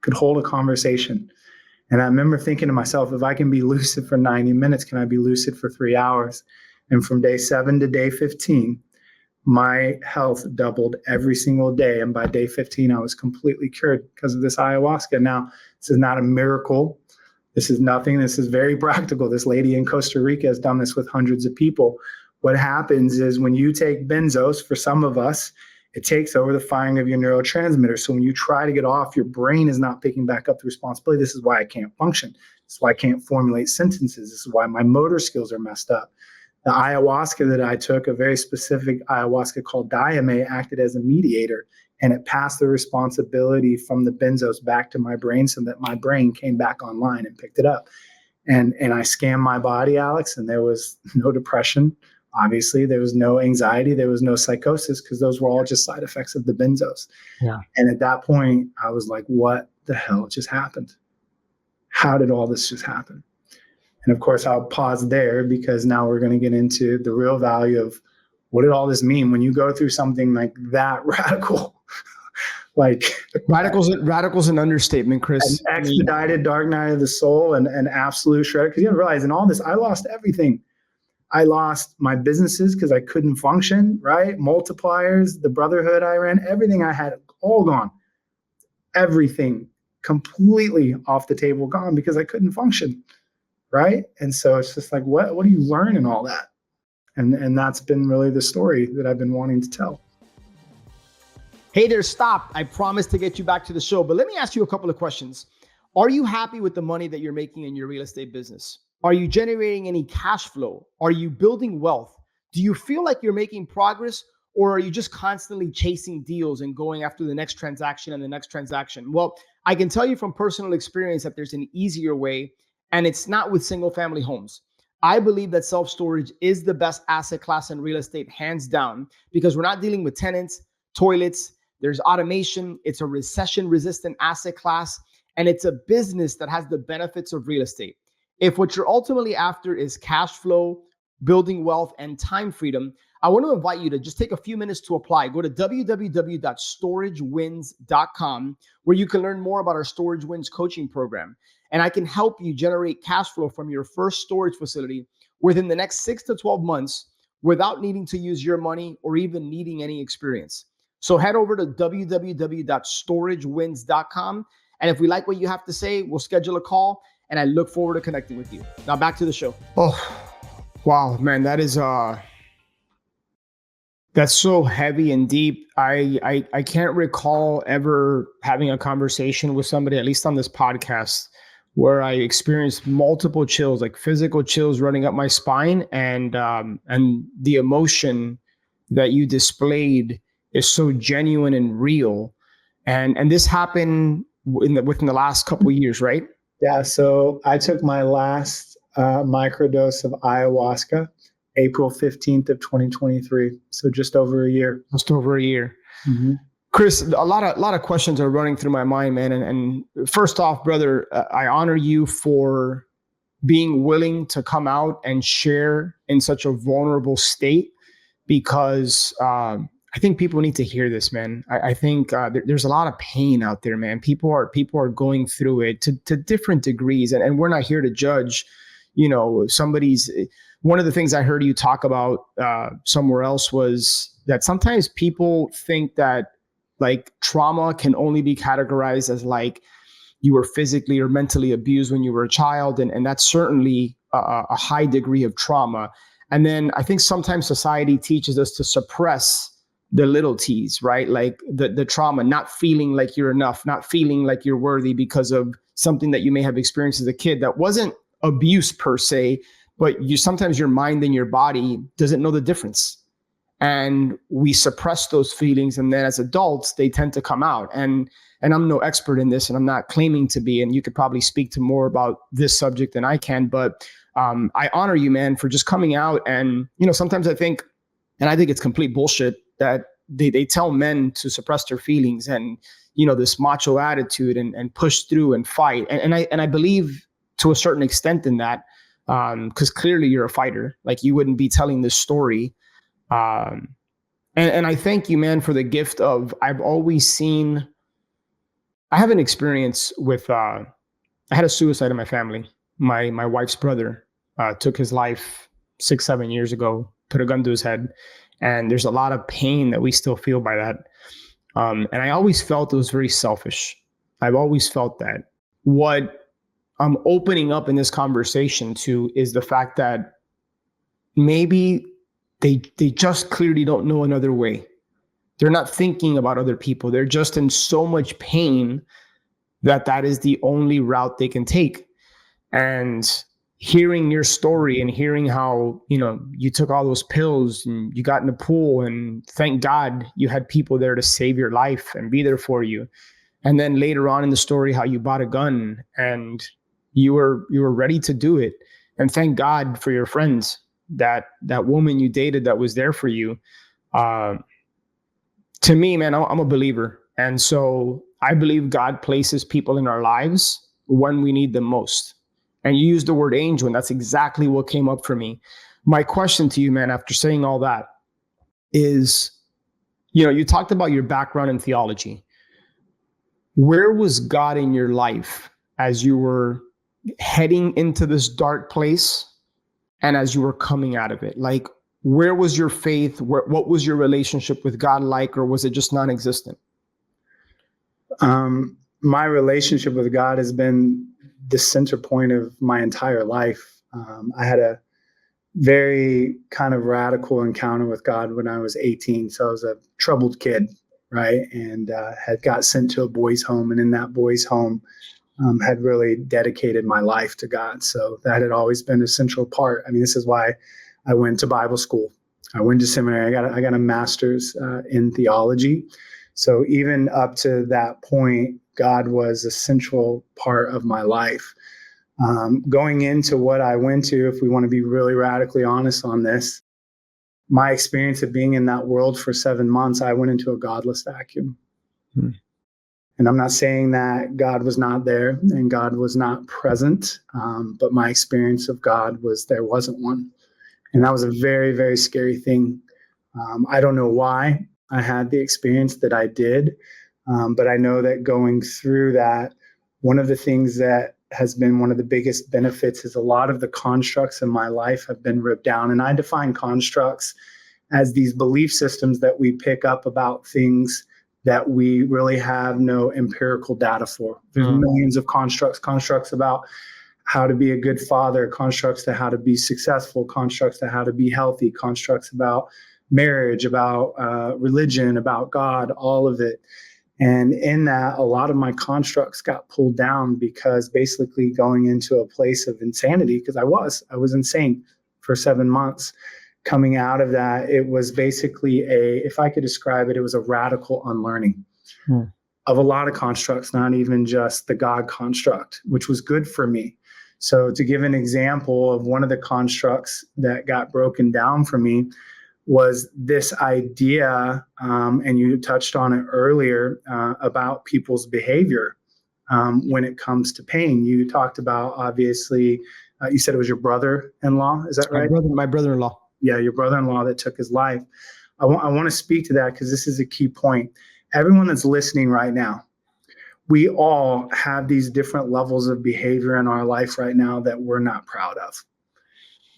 could hold a conversation. And I remember thinking to myself, if I can be lucid for 90 minutes, can I be lucid for 3 hours? And from day 7 to day 15, my health doubled every single day. And by day 15, I was completely cured because of this ayahuasca. Now, this is not a miracle. This is nothing. This is very practical. This lady in Costa Rica has done this with hundreds of people. What happens is when you take benzos, for some of us, it takes over the firing of your neurotransmitters. So when you try to get off, your brain is not picking back up the responsibility. This is why I can't function. This is why I can't formulate sentences. This is why my motor skills are messed up. The ayahuasca that I took, a very specific ayahuasca called diame, acted as a mediator, and it passed the responsibility from the benzos back to my brain so that my brain came back online and picked it up. And I scanned my body, Alex, and there was no depression. Obviously, there was no anxiety. There was no psychosis because those were all just side effects of the benzos. Yeah. And at that point, I was like, what the hell just happened? How did all this just happen? And of course, I'll pause there because now we're going to get into the real value of what did all this mean when you go through something like that radical. Like radical's an understatement, Chris. An expedited dark night of the soul and an absolute shred. Because you have to realize in all this, I lost everything. I lost my businesses because I couldn't function, right? Multipliers, the brotherhood I ran, everything I had, all gone. Everything completely off the table, gone because I couldn't function, right? And so it's just like, what do you learn in all that? And that's been really the story that I've been wanting to tell. Hey there, stop. I promised to get you back to the show, but let me ask you a couple of questions. Are you happy with the money that you're making in your real estate business? Are you generating any cash flow? Are you building wealth? Do you feel like you're making progress, or are you just constantly chasing deals and going after the next transaction and the next transaction? Well, I can tell you from personal experience that there's an easier way, and it's not with single family homes. I believe that self-storage is the best asset class in real estate, hands down, because we're not dealing with tenants, toilets, there's automation. It's a recession-resistant asset class. and it's a business that has the benefits of real estate. If what you're ultimately after is cash flow, building wealth, and time freedom, I want to invite you to just take a few minutes to apply. Go to www.storagewins.com, where you can learn more about our Storage Wins coaching program. And I can help you generate cash flow from your first storage facility within the next 6 to 12 months without needing to use your money or even needing any experience. So head over to www.storagewins.com. And if we like what you have to say, we'll schedule a call. And I look forward to connecting with you. Now back to the show. Oh, wow, man, that's so heavy and deep. I can't recall ever having a conversation with somebody, at least on this podcast, where I experienced multiple chills, like physical chills running up my spine, and the emotion that you displayed is so genuine and real. And this happened within the last couple of years, right? Yeah. So I took my last microdose of ayahuasca April 15th of 2023. So just over a year. Just over a year. Mm-hmm. Chris, a lot of questions are running through my mind, man. And first off, brother, I honor you for being willing to come out and share in such a vulnerable state, because I think people need to hear this, man. I think there's a lot of pain out there, man. People are going through it to different degrees, and we're not here to judge, somebody's. One of the things I heard you talk about somewhere else was that sometimes people think that like trauma can only be categorized as like you were physically or mentally abused when you were a child. And that's certainly a high degree of trauma. And then I think sometimes society teaches us to suppress the little T's, right? Like the trauma, not feeling like you're enough, not feeling like you're worthy because of something that you may have experienced as a kid that wasn't abuse per se, but sometimes your mind and your body doesn't know the difference. And we suppress those feelings. And then as adults, they tend to come out. And I'm no expert in this, and I'm not claiming to be, and you could probably speak to more about this subject than I can, but I honor you, man, for just coming out. And, sometimes I think it's complete bullshit that they tell men to suppress their feelings and, this macho attitude and push through and fight. And I believe to a certain extent in that, because clearly you're a fighter. Like you wouldn't be telling this story. And I thank you, man, for the gift of, I have an experience with, I had a suicide in my family. My wife's brother took his life 6-7 years ago, put a gun to his head. And there's a lot of pain that we still feel by that. And I always felt it was very selfish. I've always felt that. What I'm opening up in this conversation to is the fact that maybe they just clearly don't know another way. They're not thinking about other people. They're just in so much pain that is the only route they can take. And hearing your story and hearing how, you took all those pills and you got in the pool, and thank God you had people there to save your life and be there for you. And then later on in the story, how you bought a gun and you were ready to do it. And thank God for your friends, that woman you dated that was there for you. To me, man, I'm a believer. And so I believe God places people in our lives when we need them most. And you used the word angel, and that's exactly what came up for me. My question to you, man, after saying all that is, you talked about your background in theology. Where was God in your life as you were heading into this dark place and as you were coming out of it? Like, where was your faith? What was your relationship with God like, or was it just non-existent? My relationship with God has been the center point of my entire life. I had a very kind of radical encounter with God when I was 18. So I was a troubled kid, right? And had got sent to a boys' home. And in that boys' home, had really dedicated my life to God. So that had always been a central part. I mean, this is why I went to Bible school. I went to seminary. I got a master's in theology. So even up to that point, God was a central part of my life. Going into what I went to, if we want to be really radically honest on this, my experience of being in that world for 7 months, I went into a godless vacuum. And I'm not saying that God was not there and God was not present, but my experience of God was there wasn't one. And that was a very, very scary thing. I don't know why I had the experience that I did, but I know that going through that, one of the things that has been one of the biggest benefits is a lot of the constructs in my life have been ripped down. And I define constructs as these belief systems that we pick up about things that we really have no empirical data for. There's millions of constructs about how to be a good father, constructs to how to be successful, constructs to how to be healthy, constructs about marriage, about religion, about God, all of it. And in that, a lot of my constructs got pulled down because basically going into a place of insanity, because I was insane for 7 months. Coming out of that, it was basically if I could describe it, it was a radical unlearning of a lot of constructs, not even just the God construct, which was good for me. So to give an example of one of the constructs that got broken down for me was this idea, and you touched on it earlier, about people's behavior when it comes to pain. You talked about, obviously, you said it was your brother-in-law, is that right? My brother-in-law. Yeah, your brother-in-law that took his life. I want to speak to that because this is a key point. Everyone that's listening right now, we all have these different levels of behavior in our life right now that we're not proud of.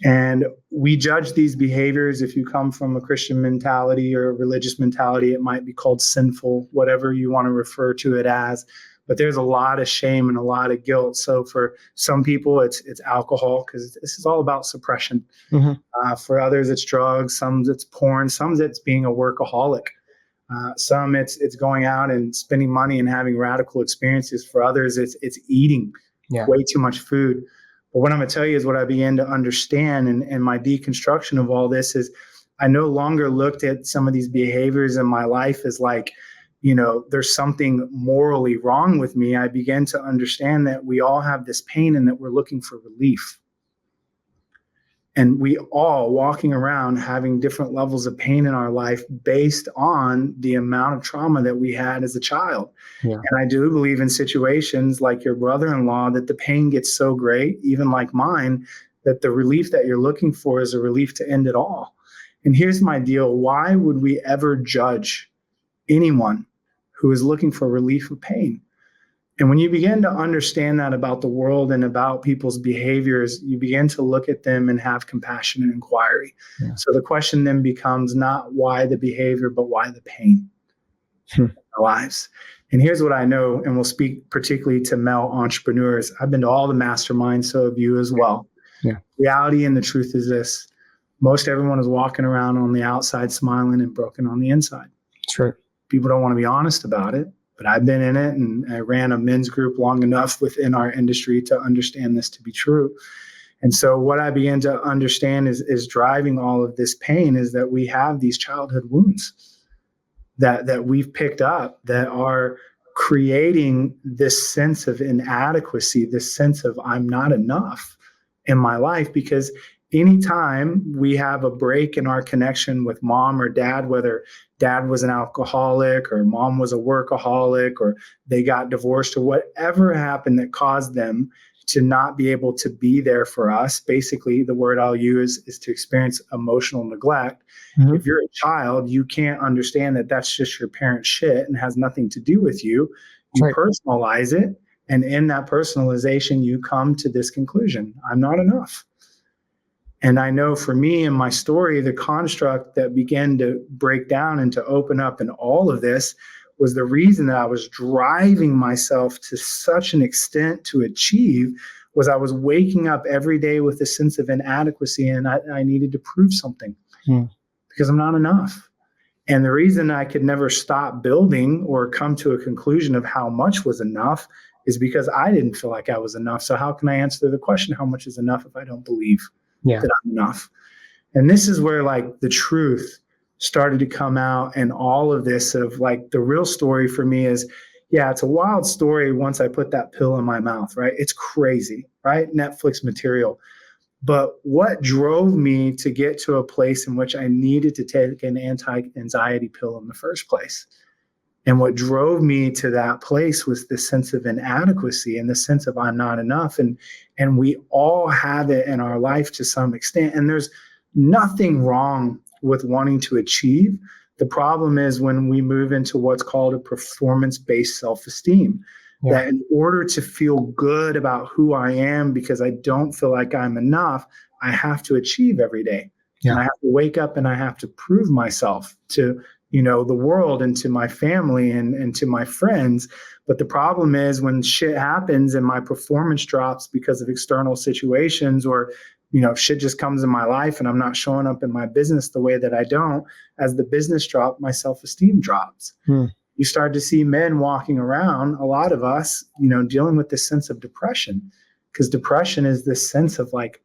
And we judge these behaviors. If you come from a Christian mentality or a religious mentality, it might be called sinful, whatever you want to refer to it as. But there's a lot of shame and a lot of guilt. So for some people, it's alcohol, because this is all about suppression. For others, it's drugs. Some it's porn. Some it's being a workaholic. Some it's going out and spending money and having radical experiences. For others, it's eating way too much food. But what I'm going to tell you is what I began to understand, and my deconstruction of all this is I no longer looked at some of these behaviors in my life as like, there's something morally wrong with me. I began to understand that we all have this pain and that we're looking for relief. And we all walking around having different levels of pain in our life based on the amount of trauma that we had as a child. Yeah. And I do believe in situations like your brother-in-law that the pain gets so great, even like mine, that the relief that you're looking for is a relief to end it all. And here's my deal. Why would we ever judge anyone who is looking for relief of pain? And when you begin to understand that about the world and about people's behaviors, you begin to look at them and have compassion and inquiry. Yeah. So the question then becomes not why the behavior, but why the pain in our lives. And here's what I know, and we'll speak particularly to male entrepreneurs. I've been to all the masterminds, so have you as well. Yeah. Reality and the truth is this. Most everyone is walking around on the outside smiling and broken on the inside. That's right. People don't want to be honest about it. But I've been in it, and I ran a men's group long enough within our industry to understand this to be true. And so what I began to understand is driving all of this pain is that we have these childhood wounds that we've picked up that are creating this sense of inadequacy, this sense of I'm not enough in my life, because anytime we have a break in our connection with mom or dad, whether dad was an alcoholic or mom was a workaholic or they got divorced or whatever happened that caused them to not be able to be there for us, basically the word I'll use is to experience emotional neglect. Mm-hmm. If you're a child, you can't understand that that's just your parent's shit and has nothing to do with you. You right. Personalize it. And in that personalization, you come to this conclusion, I'm not enough. And I know for me in my story, the construct that began to break down and to open up in all of this was the reason that I was driving myself to such an extent to achieve was I was waking up every day with a sense of inadequacy, and I needed to prove something because I'm not enough. And the reason I could never stop building or come to a conclusion of how much was enough is because I didn't feel like I was enough. So how can I answer the question, how much is enough, if I don't believe that I'm enough? And this is where like the truth started to come out, and all of this of like the real story for me is, yeah, it's a wild story once I put that pill in my mouth, right? It's crazy, right? Netflix material. But what drove me to get to a place in which I needed to take an anti-anxiety pill in the first place And what drove me to that place was this sense of inadequacy and the sense of I'm not enough. And we all have it in our life to some extent. And there's nothing wrong with wanting to achieve. The problem is when we move into what's called a performance-based self-esteem, that in order to feel good about who I am, because I don't feel like I'm enough, I have to achieve every day. And I have to wake up and I have to prove myself to, the world and to my family and to my friends. But the problem is when shit happens and my performance drops because of external situations, or, shit just comes in my life and I'm not showing up in my business the way that I don't, as the business drops, my self-esteem drops. You start to see men walking around, a lot of us, dealing with this sense of depression, because depression is this sense of like,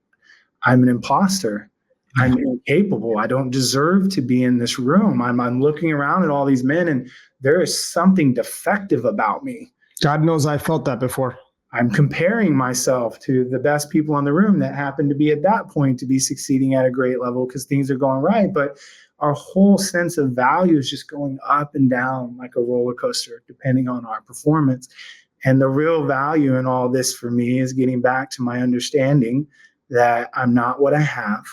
I'm an imposter. I'm incapable. I don't deserve to be in this room. I'm looking around at all these men and there is something defective about me. God knows I felt that before. I'm comparing myself to the best people in the room that happen to be at that point to be succeeding at a great level because things are going right. But our whole sense of value is just going up and down like a roller coaster, depending on our performance. And the real value in all this for me is getting back to my understanding that I'm not what I have,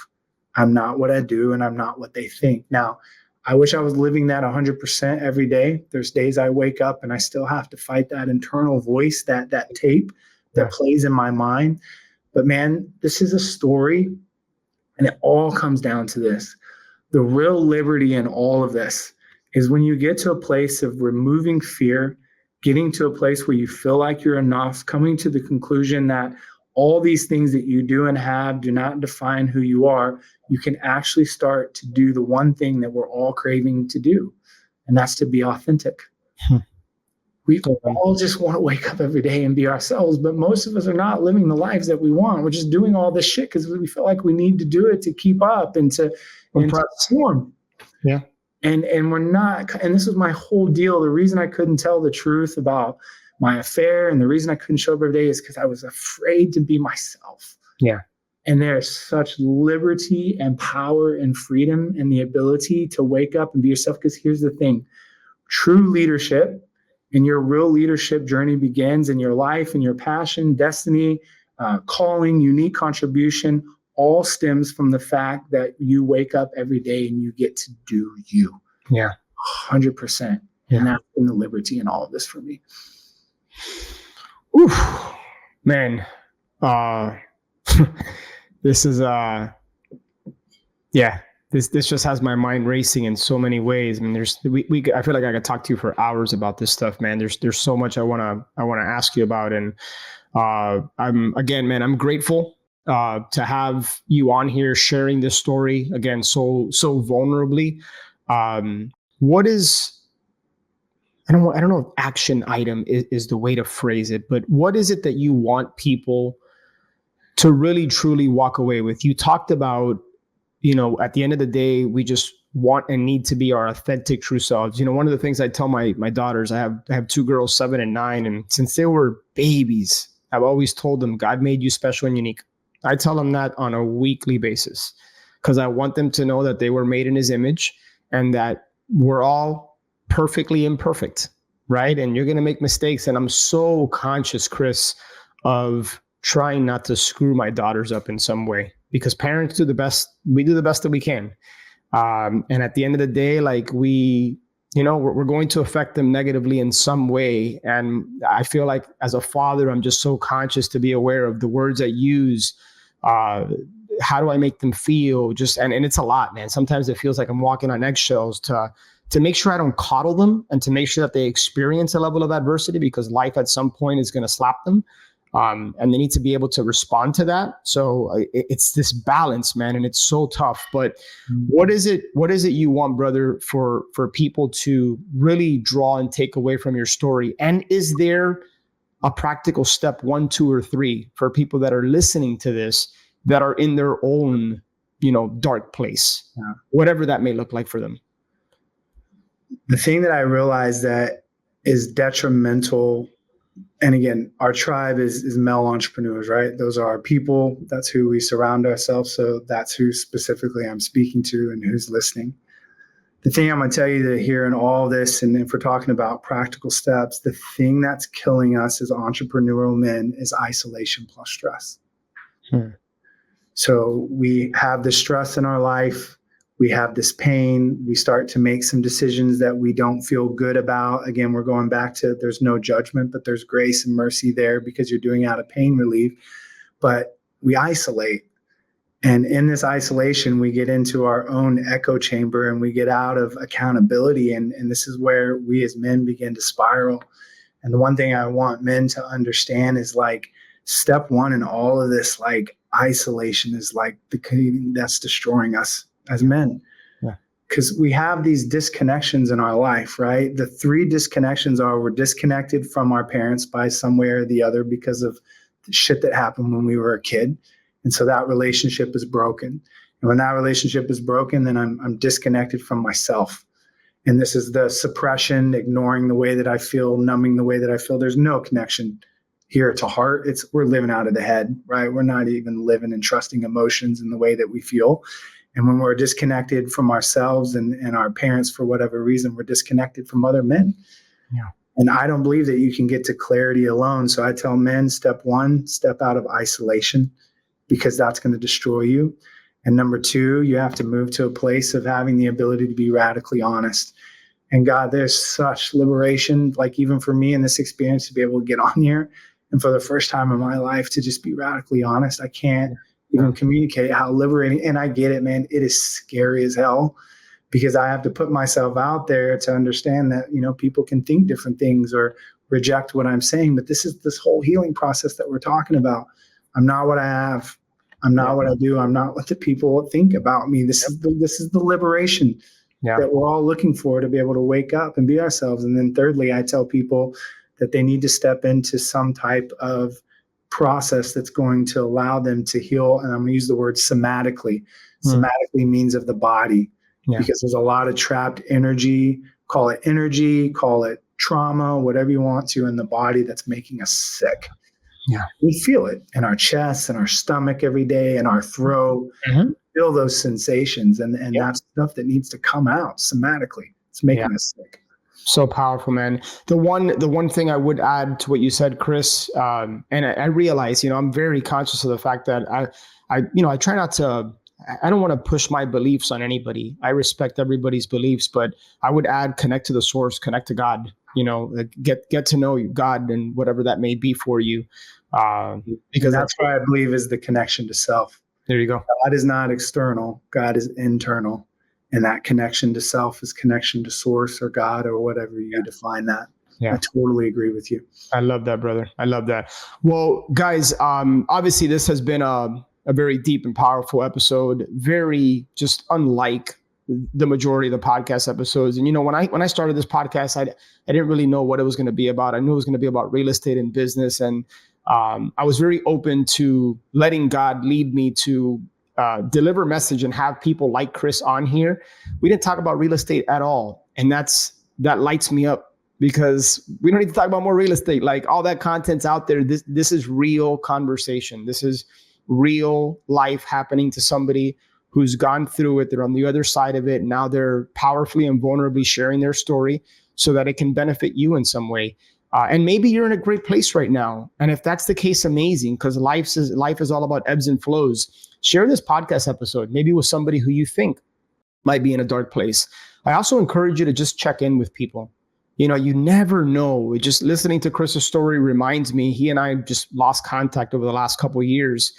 I'm not what I do, and I'm not what they think. Now, I wish I was living that 100% every day. There's days I wake up and I still have to fight that internal voice, that tape that plays in my mind. But man, this is a story, and it all comes down to this. The real liberty in all of this is when you get to a place of removing fear, getting to a place where you feel like you're enough, coming to the conclusion that all these things that you do and have do not define who you are. You can actually start to do the one thing that we're all craving to do, and that's to be authentic. We all just want to wake up every day and be ourselves, but most of us are not living the lives that we want. We're just doing all this shit because we feel like we need to do it to keep up and to perform. Yeah. And we're not, and this was my whole deal. The reason I couldn't tell the truth about my affair and the reason I couldn't show up every day is because I was afraid to be myself. Yeah. And there's such liberty and power and freedom and the ability to wake up and be yourself. Because here's the thing, true leadership and your real leadership journey begins in your life and your passion, destiny, calling, unique contribution, all stems from the fact that you wake up every day and you get to do you. Yeah. 100%. Yeah. And that's been the liberty in all of this for me. Oof, man. This is this just has my mind racing in so many ways. I mean, I feel like I could talk to you for hours about this stuff, man. There's so much I wanna ask you about, and I'm grateful to have you on here sharing this story again so vulnerably. What is, I don't know if action item is the way to phrase it, but what is it that you want people to really truly walk away with? You talked about, at the end of the day, we just want and need to be our authentic, true selves. One of the things I tell my daughters, I have two girls, 7 and 9, and since they were babies, I've always told them God made you special and unique. I tell them that on a weekly basis because I want them to know that they were made in His image and that we're all perfectly imperfect, right? And you're going to make mistakes. And I'm so conscious, Chris, of trying not to screw my daughters up in some way, because parents do the best. We do the best that we can. And at the end of the day, like we're going to affect them negatively in some way. And I feel like as a father, I'm just so conscious to be aware of the words I use. How do I make them feel? And it's a lot, man. Sometimes it feels like I'm walking on eggshells to make sure I don't coddle them and to make sure that they experience a level of adversity, because life at some point is going to slap them. And they need to be able to respond to that. So it's this balance, man, and it's so tough. But what is it you want, brother, for people to really draw and take away from your story? And is there a practical step 1, 2, or 3 for people that are listening to this that are in their own, dark place, whatever that may look like for them? The thing that I realized that is detrimental, and again, our tribe is male entrepreneurs, right? Those are our people. That's who we surround ourselves. So that's who specifically I'm speaking to and who's listening. The thing I'm going to tell you that here in all this, and if we're talking about practical steps, the thing that's killing us as entrepreneurial men is isolation plus stress. So we have this stress in our life. We have this pain. We start to make some decisions that we don't feel good about. Again, we're going back to there's no judgment, but there's grace and mercy there because you're doing it out of pain relief. But we isolate. And in this isolation, we get into our own echo chamber and we get out of accountability. And this is where we as men begin to spiral. And the one thing I want men to understand is like step one in all of this, like isolation is like the thing that's destroying us as men. Because we have these disconnections in our life, right? The 3 disconnections are we're disconnected from our parents by some way or the other because of the shit that happened when we were a kid. And so that relationship is broken. And when that relationship is broken, then I'm disconnected from myself. And this is the suppression, ignoring the way that I feel, numbing the way that I feel. There's no connection here to heart. We're living out of the head, right? We're not even living and trusting emotions in the way that we feel. And when we're disconnected from ourselves and our parents, for whatever reason, we're disconnected from other men. Yeah. And I don't believe that you can get to clarity alone. So I tell men, step 1, step out of isolation, because that's going to destroy you. And number 2, you have to move to a place of having the ability to be radically honest. And God, there's such liberation, like even for me in this experience, to be able to get on here and for the first time in my life to just be radically honest. I can't even communicate how liberating. And I get it, man. It is scary as hell because I have to put myself out there to understand that, people can think different things or reject what I'm saying. But this is this whole healing process that we're talking about. I'm not what I have. I'm not what I do. I'm not what the people think about me. This is the liberation that we're all looking for, to be able to wake up and be ourselves. And then thirdly, I tell people that they need to step into some type of process that's going to allow them to heal. And I'm going to use the word somatically. Somatically means of the body, because there's a lot of trapped energy, call it trauma, whatever you want to, in the body that's making us sick. Yeah. We feel it in our chest and our stomach every day and our throat. Feel those sensations. And that's stuff that needs to come out somatically. It's making us sick. So powerful, man. The one thing I would add to what you said, Chris, and I realize, I'm very conscious of the fact that I try not to, I don't want to push my beliefs on anybody. I respect everybody's beliefs, but I would add connect to the source, connect to God, get to know God and whatever that may be for you. Because that's what I believe is the connection to self. There you go. God is not external. God is internal. And that connection to self is connection to source or God or whatever you define that. Yeah. I totally agree with you. I love that, brother. I love that. Well, guys, obviously this has been a very deep and powerful episode, very just unlike the majority of the podcast episodes. And, when I started this podcast, I didn't really know what it was going to be about. I knew it was going to be about real estate and business. And I was very open to letting God lead me to deliver a message and have people like Chris on here. We didn't talk about real estate at all. And that lights me up, because we don't need to talk about more real estate. Like, all that content's out there. This is real conversation. This is real life happening to somebody who's gone through it. They're on the other side of it. Now they're powerfully and vulnerably sharing their story so that it can benefit you in some way. And maybe you're in a great place right now. And if that's the case, amazing, because life is all about ebbs and flows. Share this podcast episode, maybe with somebody who you think might be in a dark place. I also encourage you to just check in with people. You never know. Just listening to Chris's story reminds me, he and I just lost contact over the last couple of years.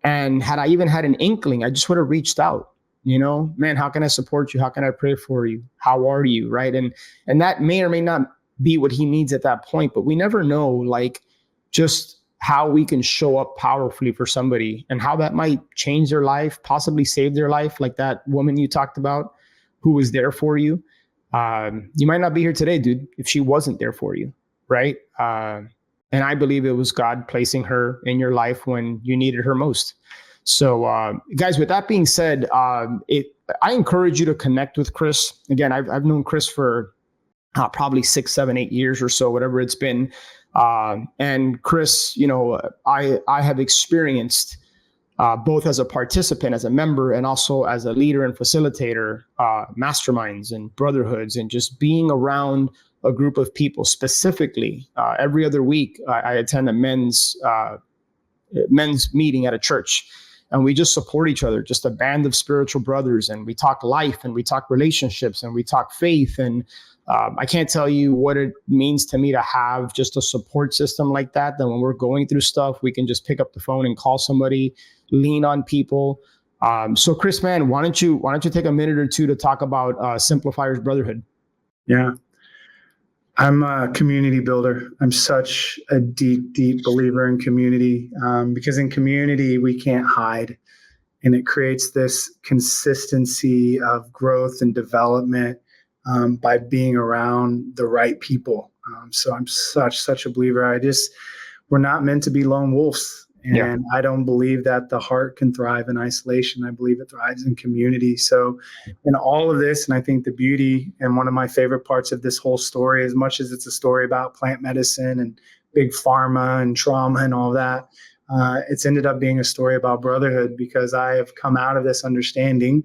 And had I even had an inkling, I just would have reached out. Man, how can I support you? How can I pray for you? How are you? Right. And that may or may not be what he needs at that point, but we never know, like, just how we can show up powerfully for somebody and how that might change their life, possibly save their life. Like that woman you talked about who was there for you. You might not be here today, dude, if she wasn't there for you. Right. And I believe it was God placing her in your life when you needed her most. So, guys, with that being said, I encourage you to connect with Chris. Again, I've known Chris for probably 6, 7, 8 years or so, whatever it's been. And Chris, I have experienced both as a participant, as a member, and also as a leader and facilitator, masterminds and brotherhoods, and just being around a group of people. Specifically, every other week, I attend a men's meeting at a church, and we just support each other, just a band of spiritual brothers, and we talk life, and we talk relationships, and we talk faith. And I can't tell you what it means to me to have just a support system like that, that when we're going through stuff, we can just pick up the phone and call somebody, lean on people. So Chris, man, why don't you take a minute or two to talk about Simplifiers Brotherhood? Yeah. I'm a community builder. I'm such a deep, deep believer in community, because in community, we can't hide. And it creates this consistency of growth and development by being around the right people. So I'm such a believer. We're not meant to be lone wolves. And I don't believe that the heart can thrive in isolation. I believe it thrives in community. So in all of this, and I think the beauty and one of my favorite parts of this whole story, as much as it's a story about plant medicine and big pharma and trauma and all that, it's ended up being a story about brotherhood, because I have come out of this understanding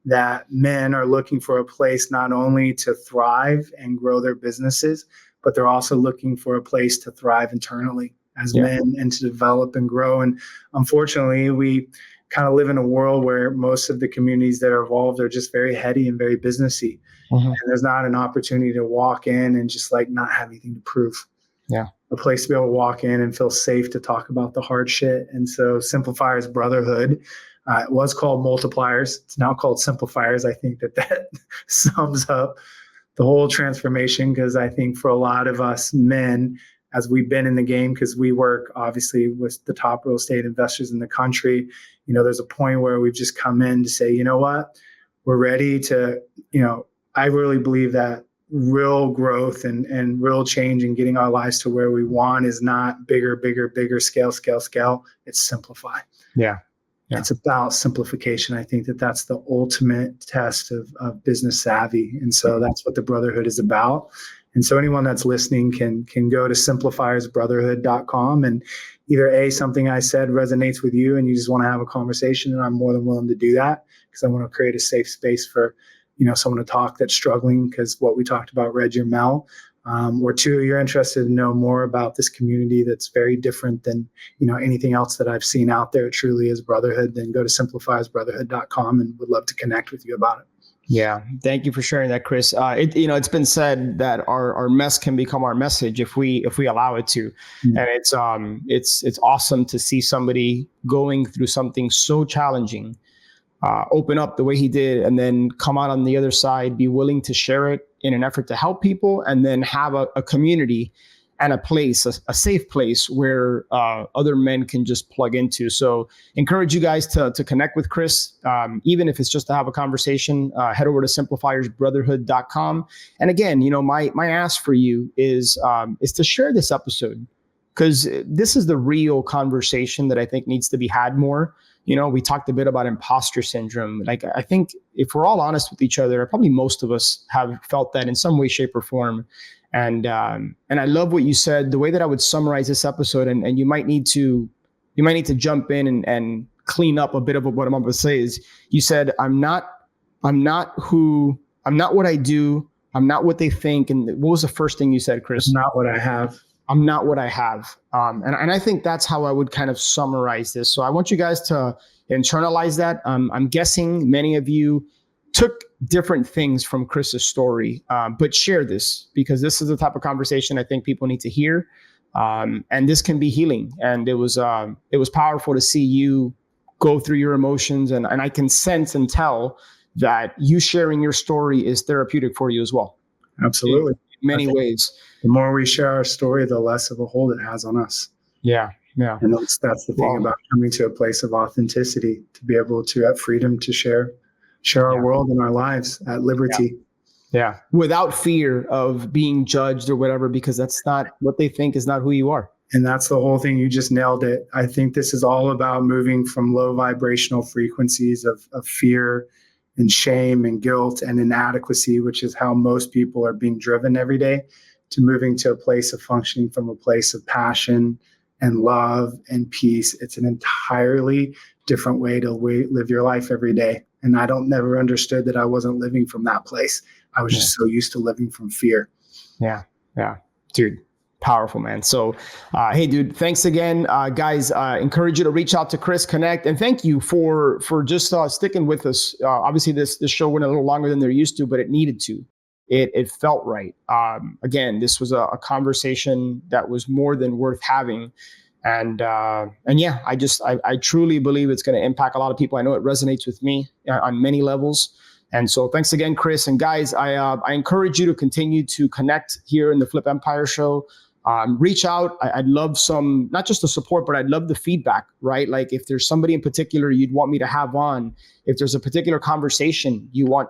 that men are looking for a place not only to thrive and grow their businesses, but they're also looking for a place to thrive internally as men and to develop and grow. And unfortunately, we kind of live in a world where most of the communities that are involved are just very heady and very businessy. And there's not an opportunity to walk in and just like not have anything to prove. A place to be able to walk in and feel safe to talk about the hard shit. And so Simplifiers Brotherhood, it was called Multipliers. It's now called Simplifiers. I think that sums up the whole transformation, because I think for a lot of us men, as we've been in the game, because we work obviously with the top real estate investors in the country, there's a point where we've just come in to say, you know what, we're ready to, I really believe that real growth and real change and getting our lives to where we want is not bigger, scale. It's simplify. It's about simplification. I think that that's the ultimate test of business savvy. And so that's what the Brotherhood is about. And so anyone that's listening can go to simplifiersbrotherhood.com, and either something I said resonates with you and you just want to have a conversation, and I'm more than willing to do that, because I want to create a safe space for, someone to talk that's struggling, because what we talked about read your mail. Or two, you're interested to know more about this community that's very different than, anything else that I've seen out there. It truly is brotherhood. Then go to simplifiersbrotherhood.com, and would love to connect with you about it. Yeah. Thank you for sharing that, Chris. It's been said that our mess can become our message if we allow it to. And it's awesome to see somebody going through something so challenging, open up the way he did, and then come out on the other side, be willing to share it in an effort to help people, and then have a community and a place, a safe place where other men can just plug into. So encourage you guys to connect with Chris, even if it's just to have a conversation. Head over to simplifiersbrotherhood.com. And again, my ask for you is to share this episode, because this is the real conversation that I think needs to be had more. We talked a bit about imposter syndrome. Like, I think if we're all honest with each other, probably most of us have felt that in some way, shape, or form. And I love what you said. The way that I would summarize this episode, and you might need to jump in and clean up a bit of what I'm about to say, is you said, I'm not what I do. I'm not what they think. And what was the first thing you said, Chris? I'm not what I have. I'm not what I have. And I think that's how I would kind of summarize this. So I want you guys to internalize that. I'm guessing many of you took different things from Chris's story, but share this, because this is the type of conversation I think people need to hear. And this can be healing. And it was powerful to see you go through your emotions. And I can sense and tell that you sharing your story is therapeutic for you as well. Absolutely. In many ways. The more we share our story, the less of a hold it has on us. Yeah. And that's the thing about coming to a place of authenticity, to be able to have freedom to share our world and our lives at liberty. Yeah. Without fear of being judged or whatever, because that's not what they think, is not who you are. And that's the whole thing. You just nailed it. I think this is all about moving from low vibrational frequencies of fear and shame and guilt and inadequacy, which is how most people are being driven every day, to moving to a place of functioning from a place of passion and love and peace. It's an entirely different way to live your life every day. And I never understood that I wasn't living from that place. I was just so used to living from fear. Yeah. Dude, powerful, man. So, hey, dude, thanks again. Guys, encourage you to reach out to Chris, connect. And thank you for just sticking with us. Obviously, this show went a little longer than they're used to, but it needed to. It felt right. Again, this was a conversation that was more than worth having. And yeah, I truly believe it's going to impact a lot of people. I know it resonates with me on many levels. And so thanks again, Chris. And guys, I encourage you to continue to connect here in the Flip Empire Show. Reach out. I'd love some, not just the support, but I'd love the feedback, right? Like if there's somebody in particular you'd want me to have on, if there's a particular conversation you want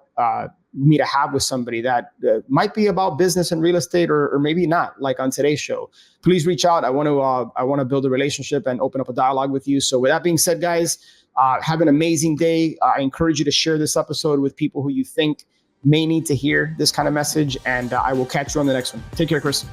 me to have with somebody that might be about business and real estate, or maybe not, like on today's show, please reach out. I want to build a relationship and open up a dialogue with you. So with that being said, guys, have an amazing day. I encourage you to share this episode with people who you think may need to hear this kind of message. And I will catch you on the next one. Take care, Chris.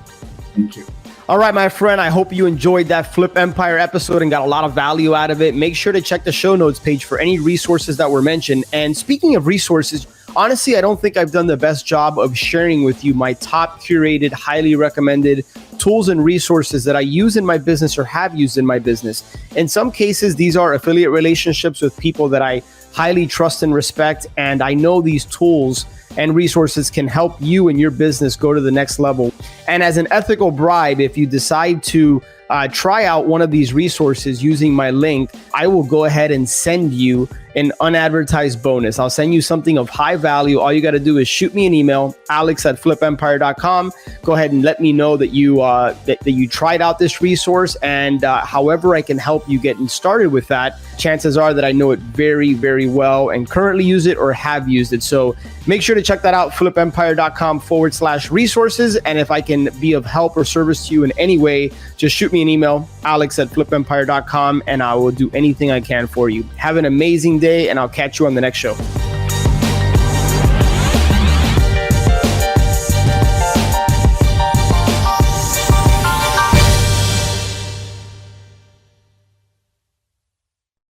Thank you. All right, my friend, I hope you enjoyed that Flip Empire episode and got a lot of value out of it. Make sure to check the show notes page for any resources that were mentioned. And speaking of resources, honestly, I don't think I've done the best job of sharing with you my top curated, highly recommended tools and resources that I use in my business or have used in my business. In some cases, these are affiliate relationships with people that I highly trust and respect. And I know these tools and resources can help you and your business go to the next level. And as an ethical bribe, if you decide to try out one of these resources using my link, I will go ahead and send you an unadvertised bonus. I'll send you something of high value. All you got to do is shoot me an email, alex@flipempire.com. Go ahead and let me know that you tried out this resource, and however I can help you getting started with that, chances are that I know it very, very well and currently use it or have used it. So make sure to check that out, flipempire.com/resources. And if I can be of help or service to you in any way, just shoot me an email, alex@flipempire.com, and I will do anything I can for you. Have an amazing day, and I'll catch you on the next show.